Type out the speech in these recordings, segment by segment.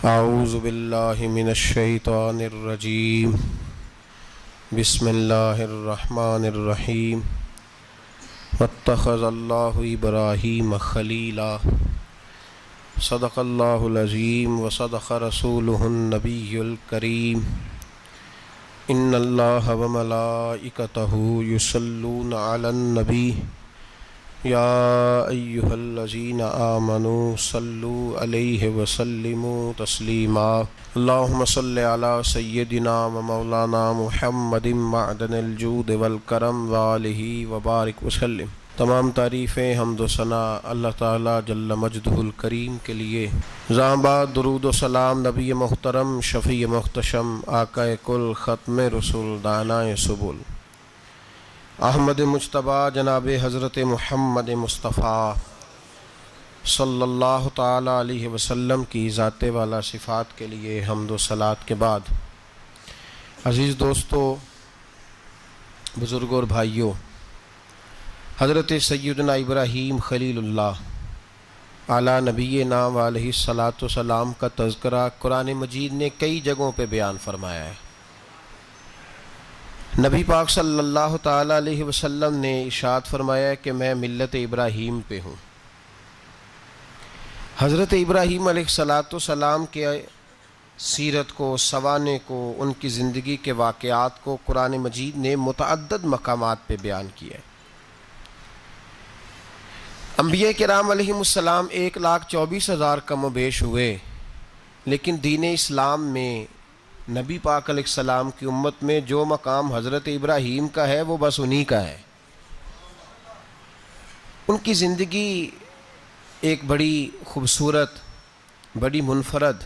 اعوذ باللہ من الشیطان الرجیم بسم اللہ الرحمن الرحیم واتخذ اللہ ابراہیم خلیلا صدق اللہ العظیم وصدق رسولہ النبی الکریم ان اللہ وملائکتہ یصلون علی النبی یا ایہا الذین آمنوا صلوا علیہ وسلموا تسلیما اللہم صلی علی سیدنا و مولانا محمد معدن الجود والکرم وآلہ وبارک وسلم۔ تمام تعریفیں حمد و ثنا اللہ تعالیٰ جل مجدہ الکریم کے لیے۔ زاں بعد درود و سلام نبی محترم شفیع محتشم آقا کل ختم رسول دانائے سبل احمد مجتبیٰ جناب حضرت محمد مصطفیٰ صلی اللہ تعالیٰ علیہ وسلم کی ذات والا صفات کے لیے حمد و صلات کے بعد، عزیز دوستو، بزرگوں اور بھائیوں، حضرت سیدنا ابراہیم خلیل اللہ علی نبینا و علیہ الصلاۃ والسلام کا تذکرہ قرآن مجید نے کئی جگہوں پہ بیان فرمایا ہے۔ نبی پاک صلی اللہ تعالیٰ علیہ وسلم نے ارشاد فرمایا ہے کہ میں ملت ابراہیم پہ ہوں۔ حضرت ابراہیم علیہ الصلاۃ والسلام کے سیرت کو، سوانے کو، ان کی زندگی کے واقعات کو قرآن مجید نے متعدد مقامات پہ بیان کیا ہے۔ انبیاء کرام علیہم السلام 1,24,000 کم و بیش ہوئے، لیکن دین اسلام میں نبی پاک علیہ السلام کی امت میں جو مقام حضرت ابراہیم کا ہے وہ بس انہی کا ہے۔ ان کی زندگی ایک بڑی خوبصورت، بڑی منفرد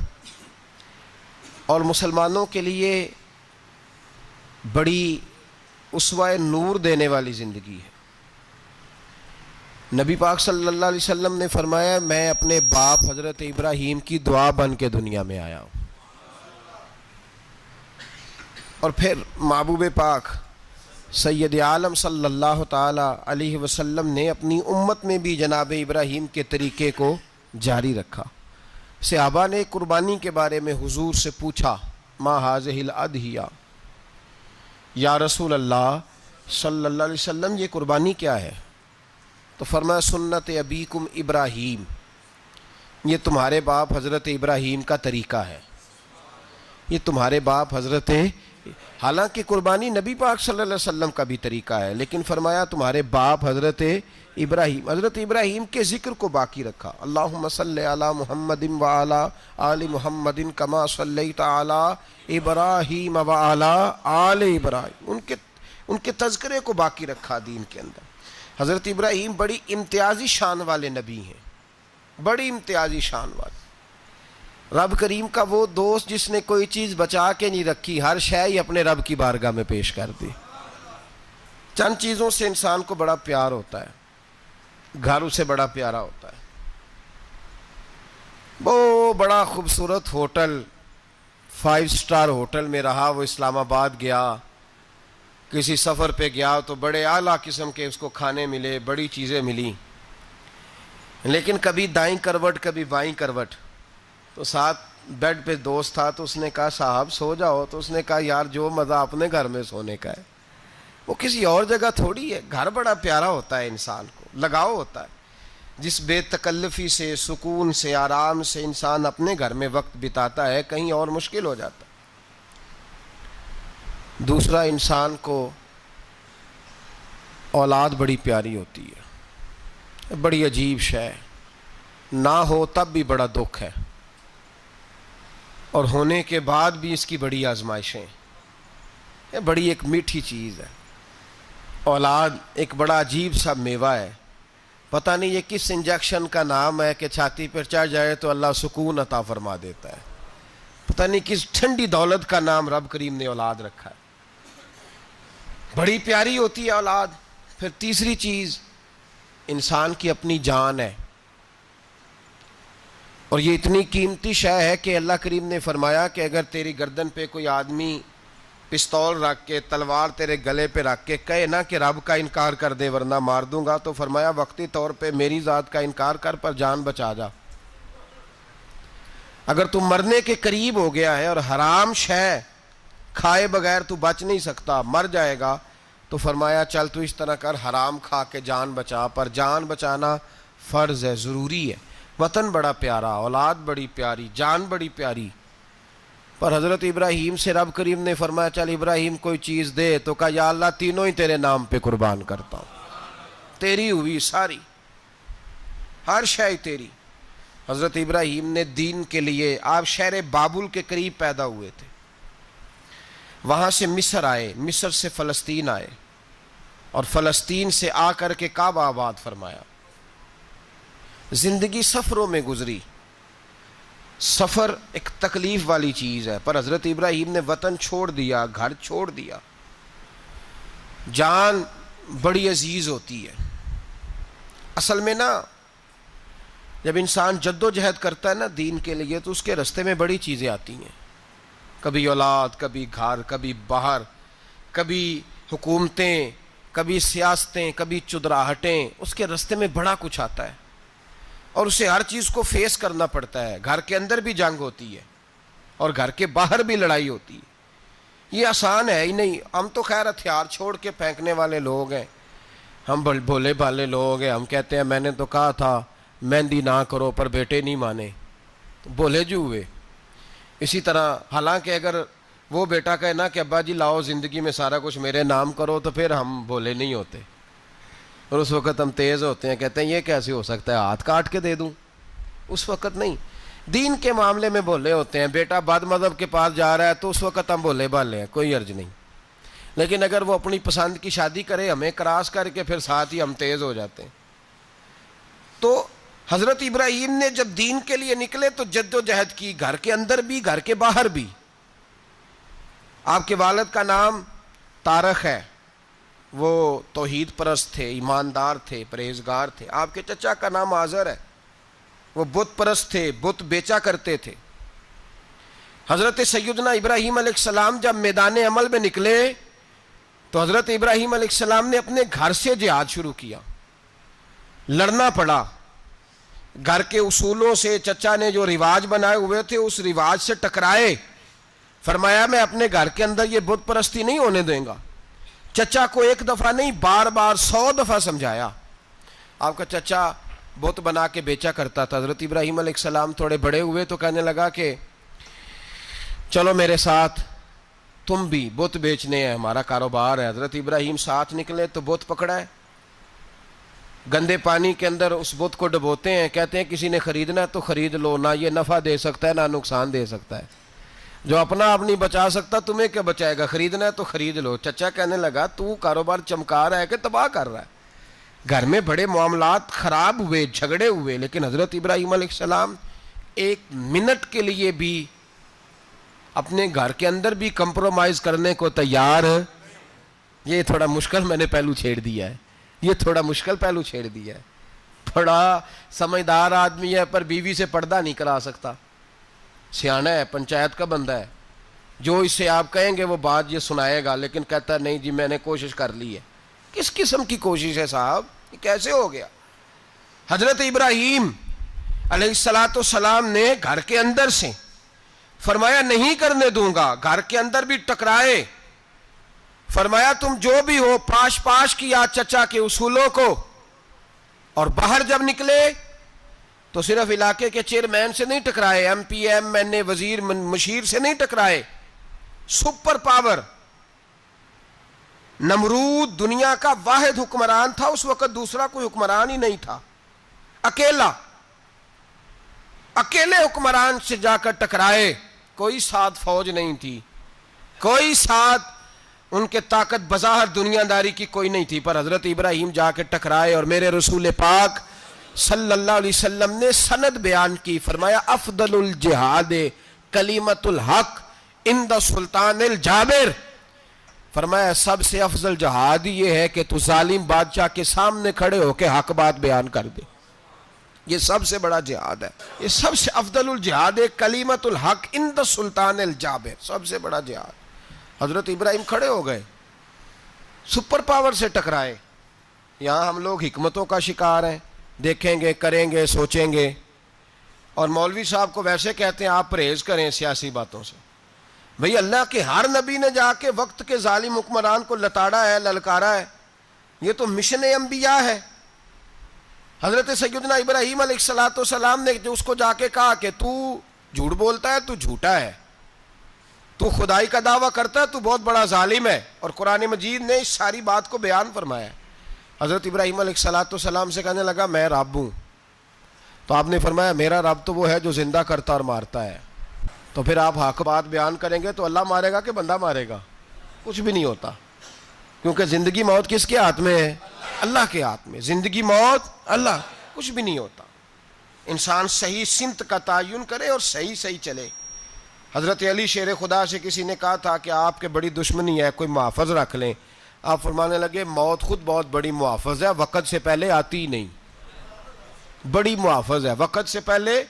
اور مسلمانوں کے لیے بڑی اسوہ نور دینے والی زندگی ہے۔ نبی پاک صلی اللہ علیہ وسلم نے فرمایا میں اپنے باپ حضرت ابراہیم کی دعا بن کے دنیا میں آیا ہوں۔ اور پھر محبوب پاک سید عالم صلی اللہ تعالیٰ علیہ وسلم نے اپنی امت میں بھی جناب ابراہیم کے طریقے کو جاری رکھا۔ صحابہ نے قربانی کے بارے میں حضور سے پوچھا ما ہذہ الاضحیہ، یا رسول اللہ صلی اللہ علیہ وسلم یہ قربانی کیا ہے؟ تو فرمایا سنت ابیکم ابراہیم، یہ تمہارے باپ حضرت ابراہیم کا طریقہ ہے، یہ تمہارے باپ حضرت، حالانکہ قربانی نبی پاک صلی اللہ علیہ وسلم کا بھی طریقہ ہے، لیکن فرمایا تمہارے باپ حضرت ابراہیم کے ذکر کو باقی رکھا۔ اللہم صلی علی محمد وعلی آل محمد کما صلیت علی ابراہیم وعلی آل ابراہیم، ان کے تذکرے کو باقی رکھا دین کے اندر۔ حضرت ابراہیم بڑی امتیازی شان والے نبی ہیں، بڑی امتیازی شان والے۔ رب کریم کا وہ دوست جس نے کوئی چیز بچا کے نہیں رکھی، ہر شے ہی اپنے رب کی بارگاہ میں پیش کر دی۔ چند چیزوں سے انسان کو بڑا پیار ہوتا ہے، گھر اسے بڑا پیارا ہوتا ہے۔ وہ بڑا خوبصورت ہوٹل، 5 اسٹار ہوٹل میں رہا، وہ اسلام آباد گیا، کسی سفر پہ گیا تو بڑے اعلیٰ قسم کے اس کو کھانے ملے، بڑی چیزیں ملی، لیکن کبھی دائیں کروٹ کبھی بائیں کروٹ۔ تو ساتھ بیڈ پہ دوست تھا تو اس نے کہا صاحب سو جاؤ، تو اس نے کہا یار جو مزہ اپنے گھر میں سونے کا ہے وہ کسی اور جگہ تھوڑی ہے۔ گھر بڑا پیارا ہوتا ہے، انسان کو لگاؤ ہوتا ہے، جس بے تکلفی سے، سکون سے، آرام سے انسان اپنے گھر میں وقت بتاتا ہے کہیں اور مشکل ہو جاتا ہے۔ دوسرا، انسان کو اولاد بڑی پیاری ہوتی ہے، بڑی عجیب شے، نہ ہو تب بھی بڑا دکھ ہے، اور ہونے کے بعد بھی اس کی بڑی آزمائشیں، یہ بڑی ایک میٹھی چیز ہے۔ اولاد ایک بڑا عجیب سا میوہ ہے، پتہ نہیں یہ کس انجیکشن کا نام ہے کہ چھاتی پر چڑھ جائے تو اللہ سکون عطا فرما دیتا ہے، پتہ نہیں کس ٹھنڈی دولت کا نام رب کریم نے اولاد رکھا ہے، بڑی پیاری ہوتی ہے اولاد۔ پھر تیسری چیز انسان کی اپنی جان ہے، اور یہ اتنی قیمتی شے ہے کہ اللہ کریم نے فرمایا کہ اگر تیری گردن پہ کوئی آدمی پستول رکھ کے، تلوار تیرے گلے پہ رکھ کے کہے نا کہ رب کا انکار کر دے ورنہ مار دوں گا، تو فرمایا وقتی طور پہ میری ذات کا انکار کر پر جان بچا جا۔ اگر تو مرنے کے قریب ہو گیا ہے اور حرام شے کھائے بغیر تو بچ نہیں سکتا، مر جائے گا، تو فرمایا چل تو اس طرح کر، حرام کھا کے جان بچا، پر جان بچانا فرض ہے، ضروری ہے۔ وطن بڑا پیارا، اولاد بڑی پیاری، جان بڑی پیاری، پر حضرت ابراہیم سے رب کریم نے فرمایا چل ابراہیم کوئی چیز دے، تو کہا یا اللہ تینوں ہی تیرے نام پہ قربان کرتا ہوں، تیری ہوئی ساری، ہر شے تیری۔ حضرت ابراہیم نے دین کے لیے، آپ شہر بابل کے قریب پیدا ہوئے تھے، وہاں سے مصر آئے، مصر سے فلسطین آئے، اور فلسطین سے آ کر کے کعبہ آباد فرمایا۔ زندگی سفروں میں گزری، سفر ایک تکلیف والی چیز ہے، پر حضرت ابراہیم نے وطن چھوڑ دیا، گھر چھوڑ دیا۔ جان بڑی عزیز ہوتی ہے اصل میں نا، جب انسان جد و جہد کرتا ہے نا دین کے لیے، تو اس کے راستے میں بڑی چیزیں آتی ہیں، کبھی اولاد، کبھی گھر، کبھی باہر، کبھی حکومتیں، کبھی سیاستیں، کبھی چدراہٹیں، اس کے راستے میں بڑا کچھ آتا ہے، اور اسے ہر چیز کو فیس کرنا پڑتا ہے۔ گھر کے اندر بھی جنگ ہوتی ہے اور گھر کے باہر بھی لڑائی ہوتی ہے، یہ آسان ہے ہی نہیں۔ ہم تو خیر ہتھیار چھوڑ کے پھینکنے والے لوگ ہیں، ہم بھولے بھالے لوگ ہیں، ہم کہتے ہیں میں نے تو کہا تھا مہندی نہ کرو، پر بیٹے نہیں مانے، تو بھولے جو ہوئے۔ اسی طرح حالانکہ اگر وہ بیٹا کہے نا کہ ابا جی لاؤ زندگی میں سارا کچھ میرے نام کرو، تو پھر ہم بھولے نہیں ہوتے، اور اس وقت ہم تیز ہوتے ہیں، کہتے ہیں یہ کیسے ہو سکتا ہے، ہاتھ کاٹ کے دے دوں۔ اس وقت نہیں، دین کے معاملے میں بھولے ہوتے ہیں۔ بیٹا بد مذہب کے پاس جا رہا ہے تو اس وقت ہم بھولے بھالے ہیں، کوئی عرض نہیں، لیکن اگر وہ اپنی پسند کی شادی کرے ہمیں کراس کر کے، پھر ساتھ ہی ہم تیز ہو جاتے ہیں۔ تو حضرت ابراہیم نے جب دین کے لیے نکلے تو جد و جہد کی، گھر کے اندر بھی گھر کے باہر بھی۔ آپ کے والد کا نام طارق ہے، وہ توحید پرست تھے، ایماندار تھے، پرہیزگار تھے۔ آپ کے چچا کا نام آزر ہے، وہ بت پرست تھے، بت بیچا کرتے تھے۔ حضرت سیدنا ابراہیم علیہ السلام جب میدان عمل میں نکلے تو حضرت ابراہیم علیہ السلام نے اپنے گھر سے جہاد شروع کیا، لڑنا پڑا۔ گھر کے اصولوں سے چچا نے جو رواج بنائے ہوئے تھے اس رواج سے ٹکرائے، فرمایا میں اپنے گھر کے اندر یہ بت پرستی نہیں ہونے دیں گا۔ چچا کو ایک دفعہ نہیں، بار بار 100 دفعہ سمجھایا۔ آپ کا چچا بت بنا کے بیچا کرتا تھا۔ حضرت ابراہیم علیہ السلام تھوڑے بڑے ہوئے تو کہنے لگا کہ چلو میرے ساتھ، تم بھی بت بیچنے ہیں، ہمارا کاروبار ہے۔ حضرت ابراہیم ساتھ نکلے تو بت پکڑا ہے، گندے پانی کے اندر اس بت کو ڈبوتے ہیں، کہتے ہیں کسی نے خریدنا ہے تو خرید لو، نہ یہ نفع دے سکتا ہے نہ نقصان دے سکتا ہے، جو اپنا آپ نہیں بچا سکتا تمہیں کیا بچائے گا، خریدنا ہے تو خرید لو۔ چچا کہنے لگا تو کاروبار چمکا رہا ہے کہ تباہ کر رہا ہے۔ گھر میں بڑے معاملات خراب ہوئے، جھگڑے ہوئے، لیکن حضرت ابراہیم علیہ السلام ایک منٹ کے لیے بھی اپنے گھر کے اندر بھی کمپرومائز کرنے کو تیار۔ یہ تھوڑا مشکل میں نے پہلو چھیڑ دیا ہے، یہ تھوڑا مشکل پہلو چھیڑ دیا ہے۔ بڑا سمجھدار آدمی ہے پر بیوی سے پردہ نہیں کرا سکتا، سیانا ہے، پنچایت کا بندہ ہے، جو اس سے آپ کہیں گے وہ بات یہ سنائے گا، لیکن کہتا ہے نہیں جی میں نے کوشش کر لی ہے۔ کس قسم کی کوشش ہے صاحب، یہ کیسے ہو گیا؟ حضرت ابراہیم علیہ السلام نے گھر کے اندر سے فرمایا نہیں کرنے دوں گا، گھر کے اندر بھی ٹکرائے، فرمایا تم جو بھی ہو پاش پاش کیا چچا کے اصولوں کو، اور باہر جب نکلے تو صرف علاقے کے چیئرمین سے نہیں ٹکرائے، ایم پی ایم این اے وزیر مشیر سے نہیں ٹکرائے، سپر پاور نمرود دنیا کا واحد حکمران تھا اس وقت، دوسرا کوئی حکمران ہی نہیں تھا، اکیلے حکمران سے جا کر ٹکرائے، کوئی ساتھ فوج نہیں تھی، کوئی ساتھ ان کے طاقت بظاہر دنیا داری کی کوئی نہیں تھی، پر حضرت ابراہیم جا کے ٹکرائے، اور میرے رسول پاک صلی اللہ علیہ وسلم نے سند بیان کی، فرمایا افضل الجہاد کلمۃ الحق عند سلطان الجابر، فرمایا سب سے افضل جہاد یہ ہے کہ تو ظالم بادشاہ کے سامنے کھڑے ہو کے حق بات بیان کر دے، یہ سب سے بڑا جہاد ہے، یہ سب سے افضل الجہاد کلمۃ الحق عند سلطان الجابر، سب سے بڑا جہاد۔ حضرت ابراہیم کھڑے ہو گئے، سپر پاور سے ٹکرائے۔ یہاں ہم لوگ حکمتوں کا شکار ہیں، دیکھیں گے، کریں گے، سوچیں گے، اور مولوی صاحب کو ویسے کہتے ہیں آپ پرہیز کریں سیاسی باتوں سے. بھئی اللہ کے ہر نبی نے جا کے وقت کے ظالم حکمران کو لتاڑا ہے, للکارا ہے. یہ تو مشن انبیاء ہے. حضرت سیدنا ابراہیم علیہ السلام نے جو اس کو جا کے کہا کہ تو جھوٹ بولتا ہے, تو جھوٹا ہے, تو خدائی کا دعویٰ کرتا ہے, تو بہت بڑا ظالم ہے. اور قرآن مجید نے اس ساری بات کو بیان فرمایا ہے. حضرت ابراہیم علیہ السلام سے کہنے لگا میں رب ہوں. تو آپ نے فرمایا میرا رب تو وہ ہے جو زندہ کرتا اور مارتا ہے. تو پھر آپ حق بات بیان کریں گے تو اللہ مارے گا کہ بندہ مارے گا؟ کچھ بھی نہیں ہوتا, کیونکہ زندگی موت کس کے ہاتھ میں ہے؟ اللہ کے ہاتھ میں. زندگی موت اللہ, کچھ بھی نہیں ہوتا. انسان صحیح سمت کا تعین کرے اور صحیح چلے. حضرت علی شیر خدا سے کسی نے کہا تھا کہ آپ کے بڑی دشمنی ہے, کوئی محافظ رکھ لیں. آپ فرمانے لگے موت خود بہت بڑی محافظ ہے, وقت سے پہلے آتی ہی نہیں. بڑی محافظ ہے, وقت سے پہلے.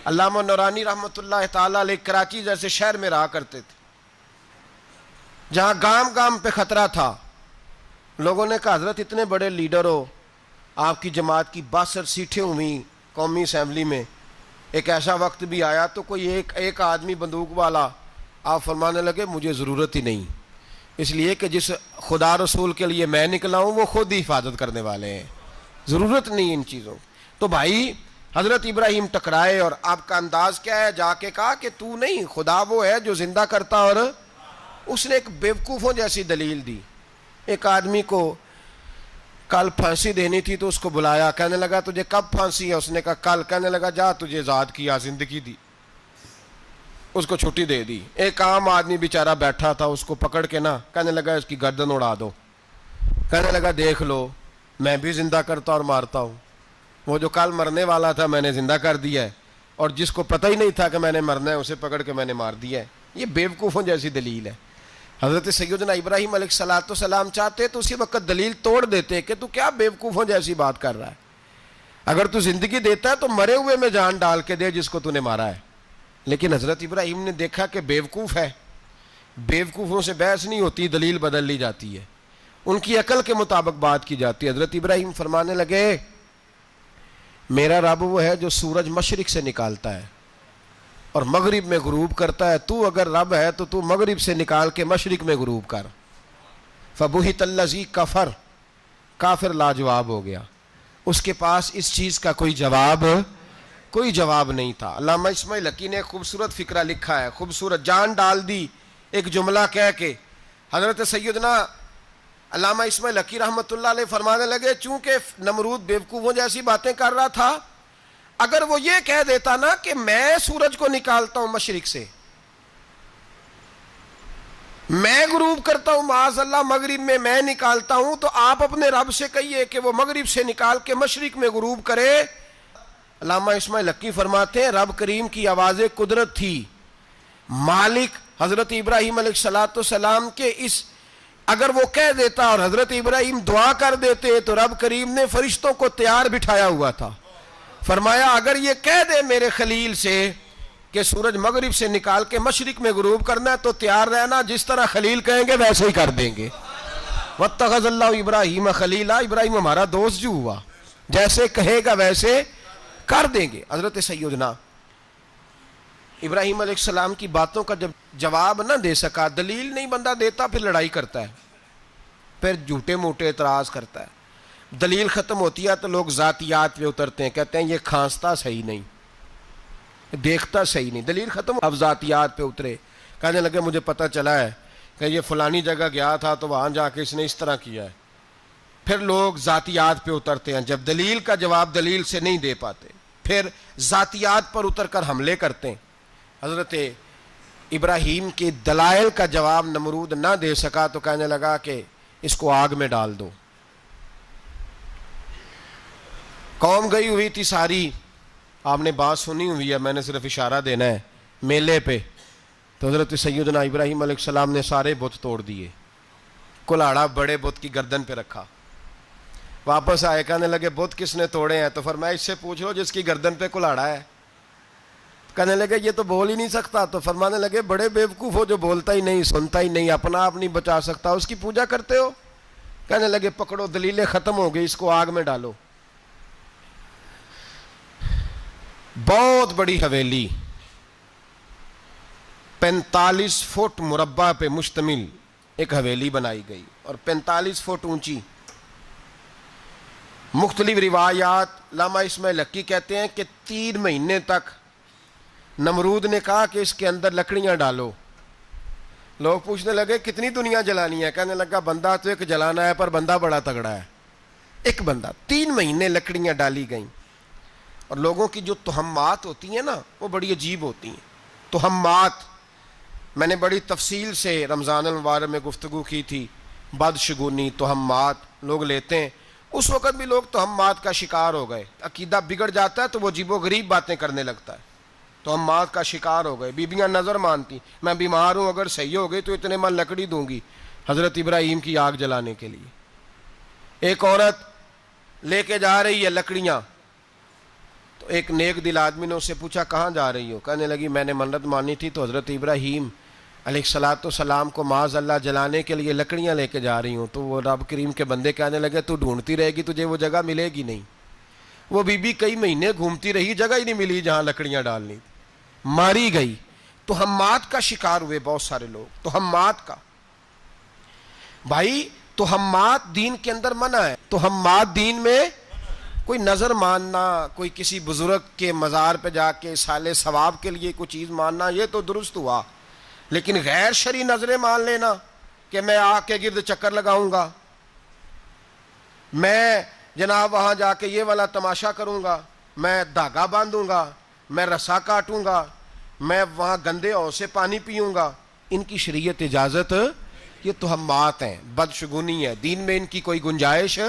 علامہ نورانی رحمۃ اللہ تعالی علیہ کراچی جیسے شہر میں رہا کرتے تھے, جہاں گام گام پہ خطرہ تھا. لوگوں نے کہا حضرت اتنے بڑے لیڈر ہو, آپ کی جماعت کی 62 سیٹیں ہوئیں قومی اسمبلی میں, ایک ایسا وقت بھی آیا تو کوئی ایک آدمی بندوق والا. آپ فرمانے لگے مجھے ضرورت ہی نہیں, اس لیے کہ جس خدا رسول کے لیے میں نکلا ہوں وہ خود ہی حفاظت کرنے والے ہیں, ضرورت نہیں ان چیزوں. تو بھائی حضرت ابراہیم ٹکرائے, اور آپ کا انداز کیا ہے؟ جا کے کہا کہ تو نہیں, خدا وہ ہے جو زندہ کرتا. اور اس نے ایک بیوقوفوں جیسی دلیل دی. ایک آدمی کو کل پھانسی دینی تھی تو اس کو بلایا, کہنے لگا تجھے کب پھانسی ہے؟ اس نے کہا کل. کہنے لگا جا تجھے آزاد کیا, زندگی دی, اس کو چھٹی دے دی. ایک عام آدمی بیچارہ بیٹھا تھا, اس کو پکڑ کے نا کہنے لگا اس کی گردن اڑا دو. کہنے لگا دیکھ لو میں بھی زندہ کرتا اور مارتا ہوں, وہ جو کل مرنے والا تھا میں نے زندہ کر دیا ہے, اور جس کو پتہ ہی نہیں تھا کہ میں نے مرنا ہے اسے پکڑ کے میں نے مار دیا ہے. یہ بیوقوفوں جیسی دلیل ہے. حضرت سیدنا ابراہیم علیہ السلام چاہتے تو اسی وقت دلیل توڑ دیتے کہ تو کیا بیوقوفوں جیسی بات کر رہا ہے, اگر تو زندگی دیتا ہے تو مرے ہوئے میں جان ڈال کے دے جس کو تو نے مارا ہے. لیکن حضرت ابراہیم نے دیکھا کہ بیوقوف ہے, بیوقوفوں سے بحث نہیں ہوتی, دلیل بدل لی جاتی ہے, ان کی عقل کے مطابق بات کی جاتی ہے. حضرت ابراہیم فرمانے لگے میرا رب وہ ہے جو سورج مشرق سے نکالتا ہے اور مغرب میں غروب کرتا ہے. تو اگر رب ہے تو تو مغرب سے نکال کے مشرق میں غروب کر. فبہت الذی کفر, کافر لاجواب ہو گیا, اس کے پاس اس چیز کا کوئی جواب نہیں تھا. علامہ اسماعیل حقی نے خوبصورت فقرہ لکھا ہے, خوبصورت, جان ڈال دی ایک جملہ کہہ کے. حضرت سیدنا علامہ اسماعیل حقی رحمۃ اللہ علیہ فرمانے لگے چونکہ نمرود بیوقوفوں جیسی باتیں کر رہا تھا, اگر وہ یہ کہہ دیتا نا کہ میں سورج کو نکالتا ہوں مشرق سے, میں غروب کرتا ہوں معاذ اللہ مغرب میں نکالتا ہوں, تو آپ اپنے رب سے کہیے کہ وہ مغرب سے نکال کے مشرق میں غروب کرے. علامہ اسماعیل حقی فرماتے ہیں رب کریم کی آواز قدرت تھی, مالک حضرت ابراہیم علیہ السلام کے اس, اگر وہ کہہ دیتا اور حضرت ابراہیم دعا کر دیتے تو رب کریم نے فرشتوں کو تیار بٹھایا ہوا تھا. فرمایا اگر یہ کہہ دے میرے خلیل سے کہ سورج مغرب سے نکال کے مشرق میں غروب کرنا ہے تو تیار رہنا, جس طرح خلیل کہیں گے ویسے ہی کر دیں گے. واتخذ اللہ ابراہیم خلیلا, ابراہیم ہمارا دوست جو ہوا, جیسے کہے گا ویسے کر دیں گے. حضرت سیدنا ابراہیم علیہ السلام کی باتوں کا جب جواب نہ دے سکا, دلیل نہیں بندہ دیتا, پھر لڑائی کرتا ہے, پھر جھوٹے موٹے اعتراض کرتا ہے. دلیل ختم ہوتی ہے تو لوگ ذاتیات پہ اترتے ہیں, کہتے ہیں یہ کھانستا صحیح نہیں, دیکھتا صحیح نہیں. دلیل ختم, اب ذاتیات پہ اترے, کہنے لگے مجھے پتہ چلا ہے کہ یہ فلانی جگہ گیا تھا تو وہاں جا کے اس نے اس طرح کیا ہے. پھر لوگ ذاتیات پہ اترتے ہیں, جب دلیل کا جواب دلیل سے نہیں دے پاتے پھر ذاتیات پر اتر کر حملے کرتے ہیں. حضرت ابراہیم کے دلائل کا جواب نمرود نہ دے سکا تو کہنے لگا کہ اس کو آگ میں ڈال دو. قوم گئی ہوئی تھی ساری, آپ نے بات سنی ہوئی ہے, میں نے صرف اشارہ دینا ہے, میلے پہ. تو حضرت سیدنا ابراہیم علیہ السلام نے سارے بت توڑ دیے, کلاڑا بڑے بت کی گردن پہ رکھا. واپس آئے, کہنے لگے بت کس نے توڑے ہیں؟ تو فرمایا اس سے پوچھ لو جس کی گردن پہ کلاڑا ہے. کہنے لگے یہ تو بول ہی نہیں سکتا. تو فرمانے لگے بڑے بیوقوف ہو جو بولتا ہی نہیں, سنتا ہی نہیں, اپنا آپ نہیں بچا سکتا, اس کی پوجا کرتے ہو. کہنے لگے پکڑو, دلیلیں ختم ہو گئی, اس کو آگ میں ڈالو. بہت بڑی حویلی 45 فٹ مربع پہ مشتمل ایک حویلی بنائی گئی اور 45 فٹ اونچی. مختلف روایات علامہ اسماعیل حقی کہتے ہیں کہ 3 مہینے تک نمرود نے کہا کہ اس کے اندر لکڑیاں ڈالو. لوگ پوچھنے لگے کتنی دنیا جلانی ہے؟ کہنے لگا بندہ تو ایک جلانا ہے، پر بندہ بڑا تگڑا ہے، ایک بندہ. 3 مہینے لکڑیاں ڈالی گئیں. اور لوگوں کی جو تہمات ہوتی ہیں نا وہ بڑی عجیب ہوتی ہیں. تہمات میں نے بڑی تفصیل سے رمضان المبارک میں گفتگو کی تھی. بدشگونی تہمات لوگ لیتے ہیں. اس وقت بھی لوگ تہمات کا شکار ہو گئے. عقیدہ بگڑ جاتا ہے تو وہ عجیب و غریب باتیں کرنے لگتا ہے. تہمات کا شکار ہو گئے. بیبیاں نظر مانتی میں بیمار ہوں، اگر صحیح ہو گئی تو اتنے من لکڑی دوں گی حضرت ابراہیم کی آگ جلانے کے لیے. ایک عورت لے کے جا رہی ہے لکڑیاں، تو ایک نیک دل آدمی نے اس سے پوچھا کہاں جا رہی ہو؟ کہنے لگی میں نے منت مانی تھی تو حضرت ابراہیم علیہ الصلوۃ والسلام کو معاذ اللہ جلانے کے لیے لکڑیاں لے کے جا رہی ہوں. تو وہ رب کریم کے بندے کہنے لگے تو ڈھونڈتی رہے گی، تجھے وہ جگہ ملے گی نہیں. وہ بی بی کئی مہینے گھومتی رہی، جگہ ہی نہیں ملی جہاں لکڑیاں ڈالنی تھی، ماری گئی. تہمات کا شکار ہوئے بہت سارے لوگ. تہمات کا بھائی، تہمات دین کے اندر منع ہے. تہمات دین میں کوئی نظر ماننا، کوئی کسی بزرگ کے مزار پہ جا کے سالے ثواب کے لیے کوئی چیز ماننا، یہ تو درست ہوا. لیکن غیر شرعی نظریں مان لینا کہ میں آگ کے گرد چکر لگاؤں گا، میں جناب وہاں جا کے یہ والا تماشا کروں گا، میں دھاگا باندھوں گا، میں رسا کاٹوں گا، میں وہاں گندے اور سے پانی پیوں گا، ان کی شریعت اجازت؟ یہ تہمات ہیں، بدشگونی ہے. دین میں ان کی کوئی گنجائش؟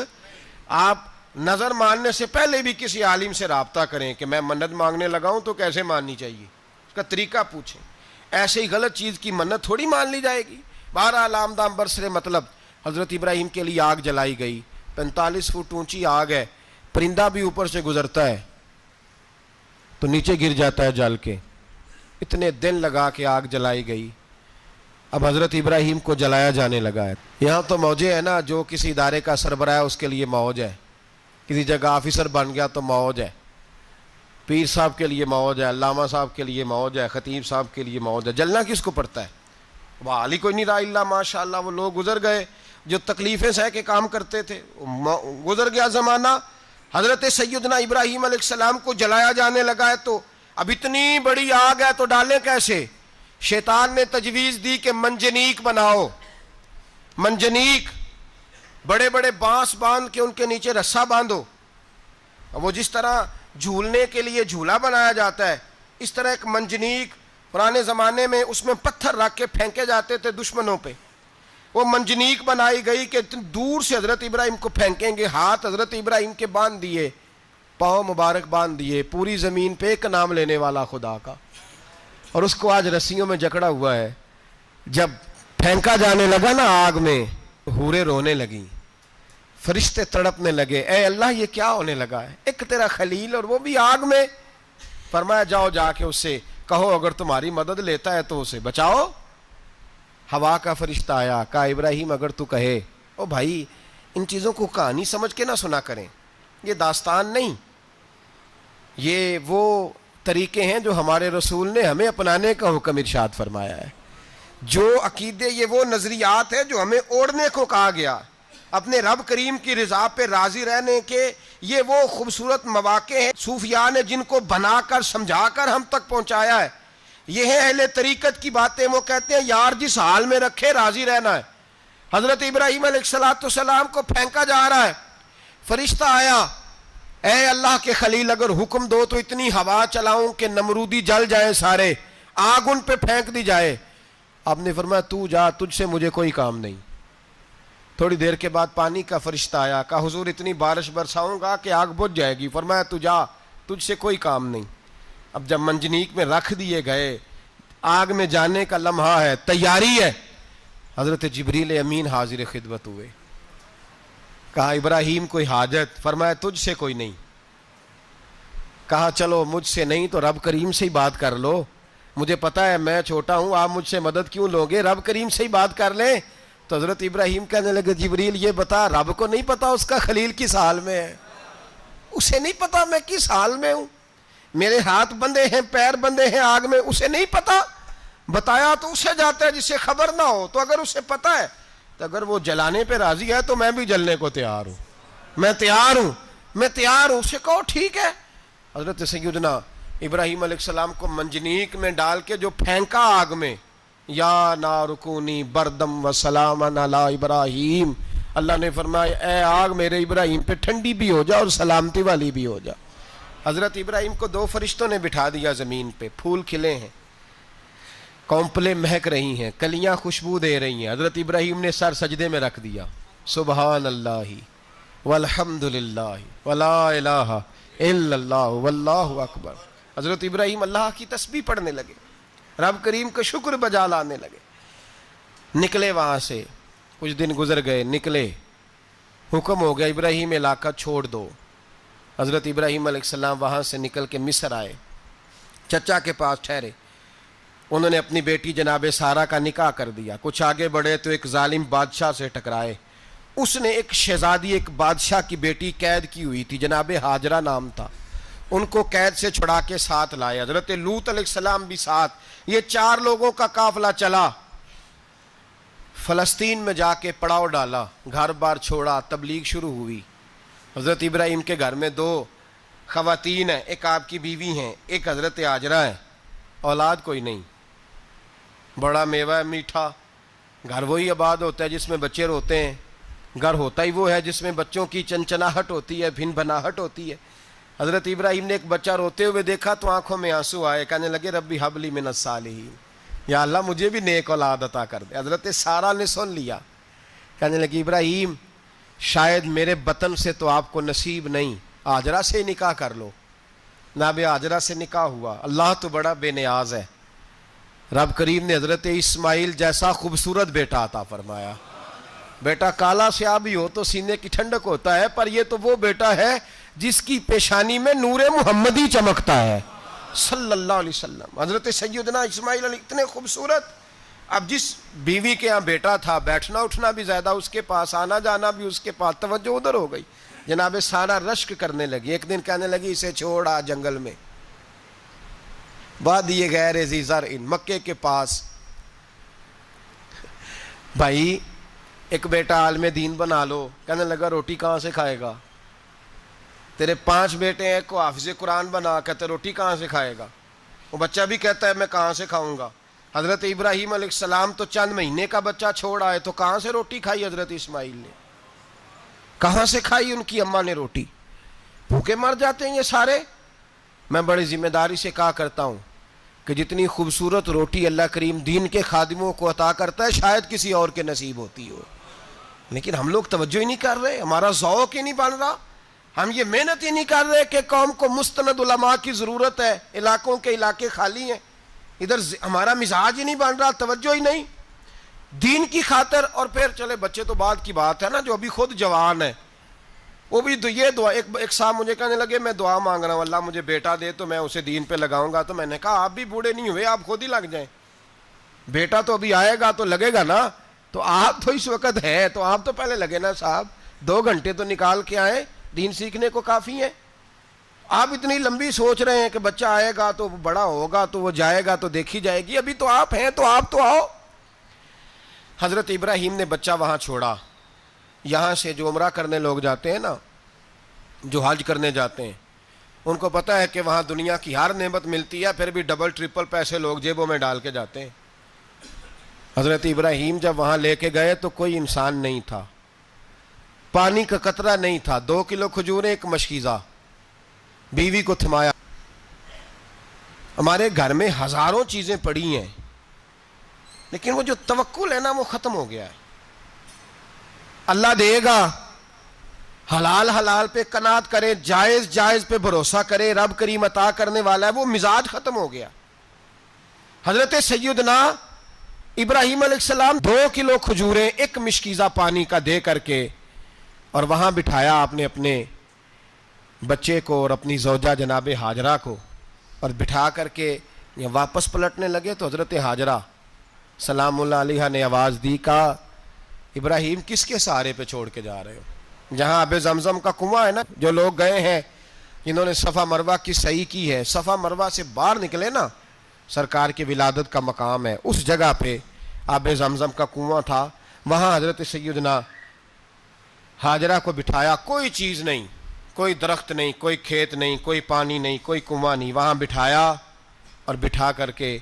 آپ نظر ماننے سے پہلے بھی کسی عالم سے رابطہ کریں کہ میں منت مانگنے لگا ہوں تو کیسے ماننی چاہیے، اس کا طریقہ پوچھیں. ایسے ہی غلط چیز کی منت تھوڑی مان لی جائے گی. بہرحال آمدام برسر مطلب حضرت ابراہیم کے لیے آگ جلائی گئی. 45 فٹ اونچی آگ ہے، پرندہ بھی اوپر سے گزرتا ہے تو نیچے گر جاتا ہے جل کے. اتنے دن لگا کے آگ جلائی گئی. اب حضرت ابراہیم کو جلایا جانے لگا ہے. یہاں تو موجیں ہے نا، جو کسی ادارے کا سربراہ ہے اس کے لیے موج ہے، کسی جگہ آفیسر بن گیا تو موج ہے، پیر صاحب کے لیے موج ہے، علامہ صاحب کے لیے موج ہے، خطیب صاحب کے لیے موج ہے. جلنا کس کو پڑتا ہے؟ وہ علی کوئی نہیں رہا اللہ ماشاء اللہ. وہ لوگ گزر گئے جو تکلیفیں سہ کے کام کرتے تھے، گزر گیا زمانہ. حضرت سیدنا ابراہیم علیہ السلام کو جلایا جانے لگا ہے تو اب اتنی بڑی آگ ہے تو ڈالیں کیسے؟ شیطان نے تجویز دی کہ منجنیق بناؤ. منجنیق بڑے بڑے بانس باندھ کے ان کے نیچے رسا باندھو. وہ جس طرح جھولنے کے لیے جھولا بنایا جاتا ہے، اس طرح ایک منجنیق پرانے زمانے میں اس میں پتھر رکھ کے پھینکے جاتے تھے دشمنوں پہ. وہ منجنیق بنائی گئی کہ دور سے حضرت ابراہیم کو پھینکیں گے. ہاتھ حضرت ابراہیم کے باندھ دیے، پاؤں مبارک باندھ دیے. پوری زمین پہ ایک نام لینے والا خدا کا، اور اس کو آج رسیوں میں جکڑا ہوا ہے. جب پھینکا جانے لگا نا آگ میں، حوریں رونے لگیں، فرشتے تڑپنے لگے، اے اللہ یہ کیا ہونے لگا ہے؟ ایک تیرا خلیل اور وہ بھی آگ میں. فرمایا جاؤ جا کے اس سے کہو اگر تمہاری مدد لیتا ہے تو اسے بچاؤ. ہوا کا فرشتہ آیا، کہا ابراہیم اگر تو کہے. او بھائی ان چیزوں کو کہانی سمجھ کے نہ سنا کریں، یہ داستان نہیں، یہ وہ طریقے ہیں جو ہمارے رسول نے ہمیں اپنانے کا حکم ارشاد فرمایا ہے. جو عقیدے، یہ وہ نظریات ہیں جو ہمیں اوڑھنے کو کہا گیا. اپنے رب کریم کی رضا پہ راضی رہنے کے یہ وہ خوبصورت مواقع ہیں صوفیاء نے جن کو بنا کر سمجھا کر ہم تک پہنچایا ہے. یہ ہے اہل طریقت کی باتیں. وہ کہتے ہیں یار جس حال میں رکھے راضی رہنا ہے. حضرت ابراہیم علیہ السلام کو پھینکا جا رہا ہے، فرشتہ آیا، اے اللہ کے خلیل اگر حکم دو تو اتنی ہوا چلاؤں کہ نمرودی جل جائیں سارے، آگ ان پہ پھینک دی جائے. آپ نے فرمایا تو جا، تجھ سے مجھے کوئی کام نہیں. تھوڑی دیر کے بعد پانی کا فرشتہ آیا، کہا حضور اتنی بارش برساؤں گا کہ آگ بجھ جائے گی. فرمایا تو جا، تجھ سے کوئی کام نہیں. اب جب منجنیق میں رکھ دیے گئے، آگ میں جانے کا لمحہ ہے، تیاری ہے، حضرت جبریل امین حاضر خدمت ہوئے. کہا ابراہیم کوئی حاجت؟ فرمایا تجھ سے کوئی نہیں. کہا چلو مجھ سے نہیں تو رب کریم سے ہی بات کر لو، مجھے پتا ہے میں چھوٹا ہوں، آپ مجھ سے مدد کیوں لو گے، رب کریم سے ہی بات کر لیں. تو حضرت ابراہیم کہنے لگے جبریل یہ بتا، رب کو نہیں پتا اس کا خلیل کس حال میں ہے، اسے نہیں پتا میں کس حال میں ہوں. میرے ہاتھ بندھے ہیں پیر بندھے ہیں آگ میں، اسے نہیں پتا، بتایا تو اسے جاتا ہے جسے خبر نہ ہو. تو اگر اسے پتا ہے تو اگر وہ جلانے پہ راضی ہے تو میں بھی جلنے کو تیار ہوں، میں تیار ہوں. اسے کہو ٹھیک ہے. حضرت سیدنا ابراہیم علیہ السلام کو منجنیق میں ڈال کے جو پھینکا آگ میں، یا نار کونی بردم و سلاما علی ابراہیم، اللہ نے فرمایا اے آگ میرے ابراہیم پہ ٹھنڈی بھی ہو جا اور سلامتی والی بھی ہو جا. حضرت ابراہیم کو 2 فرشتوں نے بٹھا دیا زمین پہ، پھول کھلے ہیں، کونپلیں مہک رہی ہیں، کلیاں خوشبو دے رہی ہیں. حضرت ابراہیم نے سر سجدے میں رکھ دیا، سبحان اللہ والحمد للہ ولا الہ الا اللہ واللہ اکبر. حضرت ابراہیم اللہ کی تسبیح پڑھنے لگے، رب کریم کا شکر بجا لانے لگے. نکلے وہاں سے، کچھ دن گزر گئے، نکلے، حکم ہو گیا ابراہیم علاقہ چھوڑ دو. حضرت ابراہیم علیہ السلام وہاں سے نکل کے مصر آئے، چچا کے پاس ٹھہرے. انہوں نے اپنی بیٹی جناب سارہ کا نکاح کر دیا. کچھ آگے بڑھے تو ایک ظالم بادشاہ سے ٹکرائے. اس نے ایک شہزادی، ایک بادشاہ کی بیٹی قید کی ہوئی تھی، جناب ہاجرہ نام تھا، ان کو قید سے چھڑا کے ساتھ لائے. حضرت لوط علیہ السلام بھی ساتھ. یہ 4 لوگوں کا قافلہ چلا، فلسطین میں جا کے پڑاؤ ڈالا، گھر بار چھوڑا، تبلیغ شروع ہوئی. حضرت ابراہیم کے گھر میں 2 خواتین ہیں، ایک آپ کی بیوی ہیں، ایک حضرت ہاجرہ ہیں. اولاد کوئی نہیں، بڑا میوہ ہے میٹھا. گھر وہی آباد ہوتا ہے جس میں بچے روتے ہیں، گھر ہوتا ہی وہ ہے جس میں بچوں کی چنچناہٹ ہوتی ہے، بھن بھناہٹ ہوتی ہے. حضرت ابراہیم نے ایک بچہ روتے ہوئے دیکھا تو آنکھوں میں آنسو آئے، کہنے لگے ربی حب لی من الصالحین، یا اللہ مجھے بھی نیک اولاد عطا کر دے. حضرت سارہ نے سن لیا، کہنے لگی ابراہیم شاید میرے بطن سے تو آپ کو نصیب نہیں، ہاجرہ سے نکاح کر لو. جناب ہاجرہ سے نکاح ہوا. اللہ تو بڑا بے نیاز ہے، رب کریم نے حضرت اسماعیل جیسا خوبصورت بیٹا عطا فرمایا. بیٹا کالا سیاہ بھی ہو تو سینے کی ٹھنڈک ہوتا ہے، پر یہ تو وہ بیٹا ہے جس کی پیشانی میں نور محمدی چمکتا ہے صلی اللہ علیہ وسلم. حضرت سیدنا اسماعیل علیہ اتنے خوبصورت. اب جس بیوی کے ہاں بیٹا تھا، بیٹھنا اٹھنا بھی زیادہ اس کے پاس، آنا جانا بھی اس کے پاس، توجہ ادھر ہو گئی. جناب سارہ رشک کرنے لگی. ایک دن کہنے لگی اسے چھوڑ آ جنگل میں، وادی غیر ذی زرع، مکے کے پاس. بھائی ایک بیٹا عالم دین بنا لو. کہنے لگا روٹی کہاں سے کھائے گا؟ تیرے 5 بیٹے ہیں، کو حافظ قرآن بنا، کہتے روٹی کہاں سے کھائے گا؟ وہ بچہ بھی کہتا ہے میں کہاں سے کھاؤں گا. حضرت ابراہیم علیہ السلام تو چند مہینے کا بچہ چھوڑ آئے، تو کہاں سے روٹی کھائی حضرت اسماعیل نے؟ کہاں سے کھائی ان کی اماں نے روٹی؟ بھوکے مر جاتے ہیں یہ سارے. میں بڑی ذمہ داری سے کہا کرتا ہوں کہ جتنی خوبصورت روٹی اللہ کریم دین کے خادموں کو عطا کرتا ہے شاید کسی اور کے نصیب ہوتی ہو، لیکن ہم لوگ توجہ ہی نہیں کر رہے، ہمارا ذوق ہی نہیں بن رہا، ہم یہ محنت ہی نہیں کر رہے کہ قوم کو مستند علماء کی ضرورت ہے. علاقوں کے علاقے خالی ہیں، ادھر ہمارا مزاج ہی نہیں بن رہا، توجہ ہی نہیں دین کی خاطر. اور پھر چلے بچے تو بعد کی بات ہے نا، جو ابھی خود جوان ہے وہ بھی یہ دعا. ایک صاحب مجھے کہنے لگے میں دعا مانگ رہا ہوں اللہ مجھے بیٹا دے تو میں اسے دین پہ لگاؤں گا. تو میں نے کہا آپ بھی بوڑھے نہیں ہوئے، آپ خود ہی لگ جائیں. بیٹا تو ابھی آئے گا تو لگے گا نا. تو آپ تو اس وقت ہے تو آپ تو پہلے لگے نا صاحب، 2 گھنٹے تو نکال کے آئے، دین سیکھنے کو کافی ہے. آپ اتنی لمبی سوچ رہے ہیں کہ بچہ آئے گا تو بڑا ہوگا تو وہ جائے گا تو دیکھی جائے گی. ابھی تو آپ ہیں تو آپ تو آؤ. حضرت ابراہیم نے بچہ وہاں چھوڑا. یہاں سے جو عمرہ کرنے لوگ جاتے ہیں نا، جو حج کرنے جاتے ہیں، ان کو پتہ ہے کہ وہاں دنیا کی ہر نعمت ملتی ہے، پھر بھی ڈبل ٹرپل پیسے لوگ جیبوں میں ڈال کے جاتے ہیں. حضرت ابراہیم جب وہاں لے کے گئے تو کوئی انسان نہیں تھا، پانی کا قطرہ نہیں تھا، 2 کلو کھجوریں، ایک مشکیزہ. بیوی کو تھمایا. ہمارے گھر میں ہزاروں چیزیں پڑی ہیں لیکن وہ جو توکل ہے نا وہ ختم ہو گیا ہے. اللہ دے گا، حلال حلال پہ قناعت کرے، جائز جائز پہ بھروسہ کرے، رب کریم عطا کرنے والا ہے، وہ مزاج ختم ہو گیا. حضرت سیدنا ابراہیم علیہ السلام 2 کلو کھجوریں، ایک مشکیزہ پانی کا دے کر کے، اور وہاں بٹھایا آپ نے اپنے بچے کو اور اپنی زوجہ جناب ہاجرہ کو، اور بٹھا کر کے واپس پلٹنے لگے تو حضرت ہاجرہ سلام اللہ علیہ نے آواز دی، کہا ابراہیم کس کے سہارے پہ چھوڑ کے جا رہے ہو؟ جہاں آب زمزم کا کنواں ہے نا، جو لوگ گئے ہیں انہوں نے صفا مروہ کی صحیح کی ہے. صفا مروہ سے باہر نکلے نا، سرکار کی ولادت کا مقام ہے، اس جگہ پہ آب زمزم کا کنواں تھا، وہاں حضرت سیدنا ہاجرہ کو بٹھایا. کوئی چیز نہیں، کوئی درخت نہیں، کوئی کھیت نہیں، کوئی پانی نہیں، کوئی کنواں نہیں، وہاں بٹھایا اور بٹھا کر کے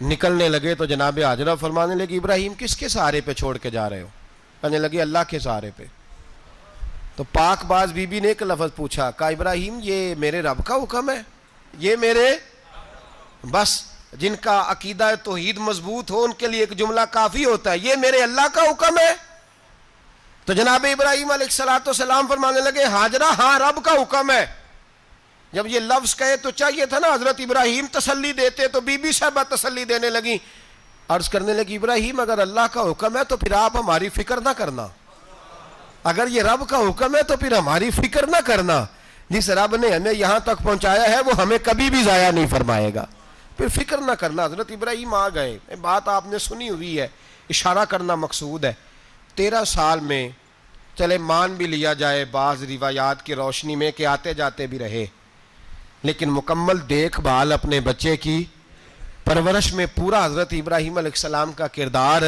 نکلنے لگے تو جناب ہاجرہ فرمانے لگی ابراہیم کس کے سہارے پہ چھوڑ کے جا رہے ہو؟ کہنے لگی اللہ کے سہارے پہ. تو پاک باز بی بی نے ایک لفظ پوچھا، کہا ابراہیم یہ میرے رب کا حکم ہے، یہ میرے بس جن کا عقیدہ توحید مضبوط ہو ان کے لیے ایک جملہ کافی ہوتا ہے، یہ میرے اللہ کا حکم ہے. تو جناب ابراہیم علیہ السلام فرمانے لگے ہاجرہ ہاں رب کا حکم ہے. جب یہ لفظ کہے تو چاہیے تھا نا حضرت ابراہیم تسلی دیتے، تو بی بی صاحبہ تسلی دینے لگی، عرض کرنے لگی ابراہیم اگر اللہ کا حکم ہے تو پھر آپ ہماری فکر نہ کرنا، اگر یہ رب کا حکم ہے تو پھر ہماری فکر نہ کرنا. جس رب نے ہمیں یہاں تک پہنچایا ہے وہ ہمیں کبھی بھی ضائع نہیں فرمائے گا، پھر فکر نہ کرنا. حضرت ابراہیم آ گئے. بات آپ نے سنی ہوئی ہے، اشارہ کرنا مقصود ہے. 13 سال میں چلے مان بھی لیا جائے بعض روایات کی روشنی میں کہ آتے جاتے بھی رہے، لیکن مکمل دیکھ بھال اپنے بچے کی پرورش میں پورا حضرت ابراہیم علیہ السلام کا کردار،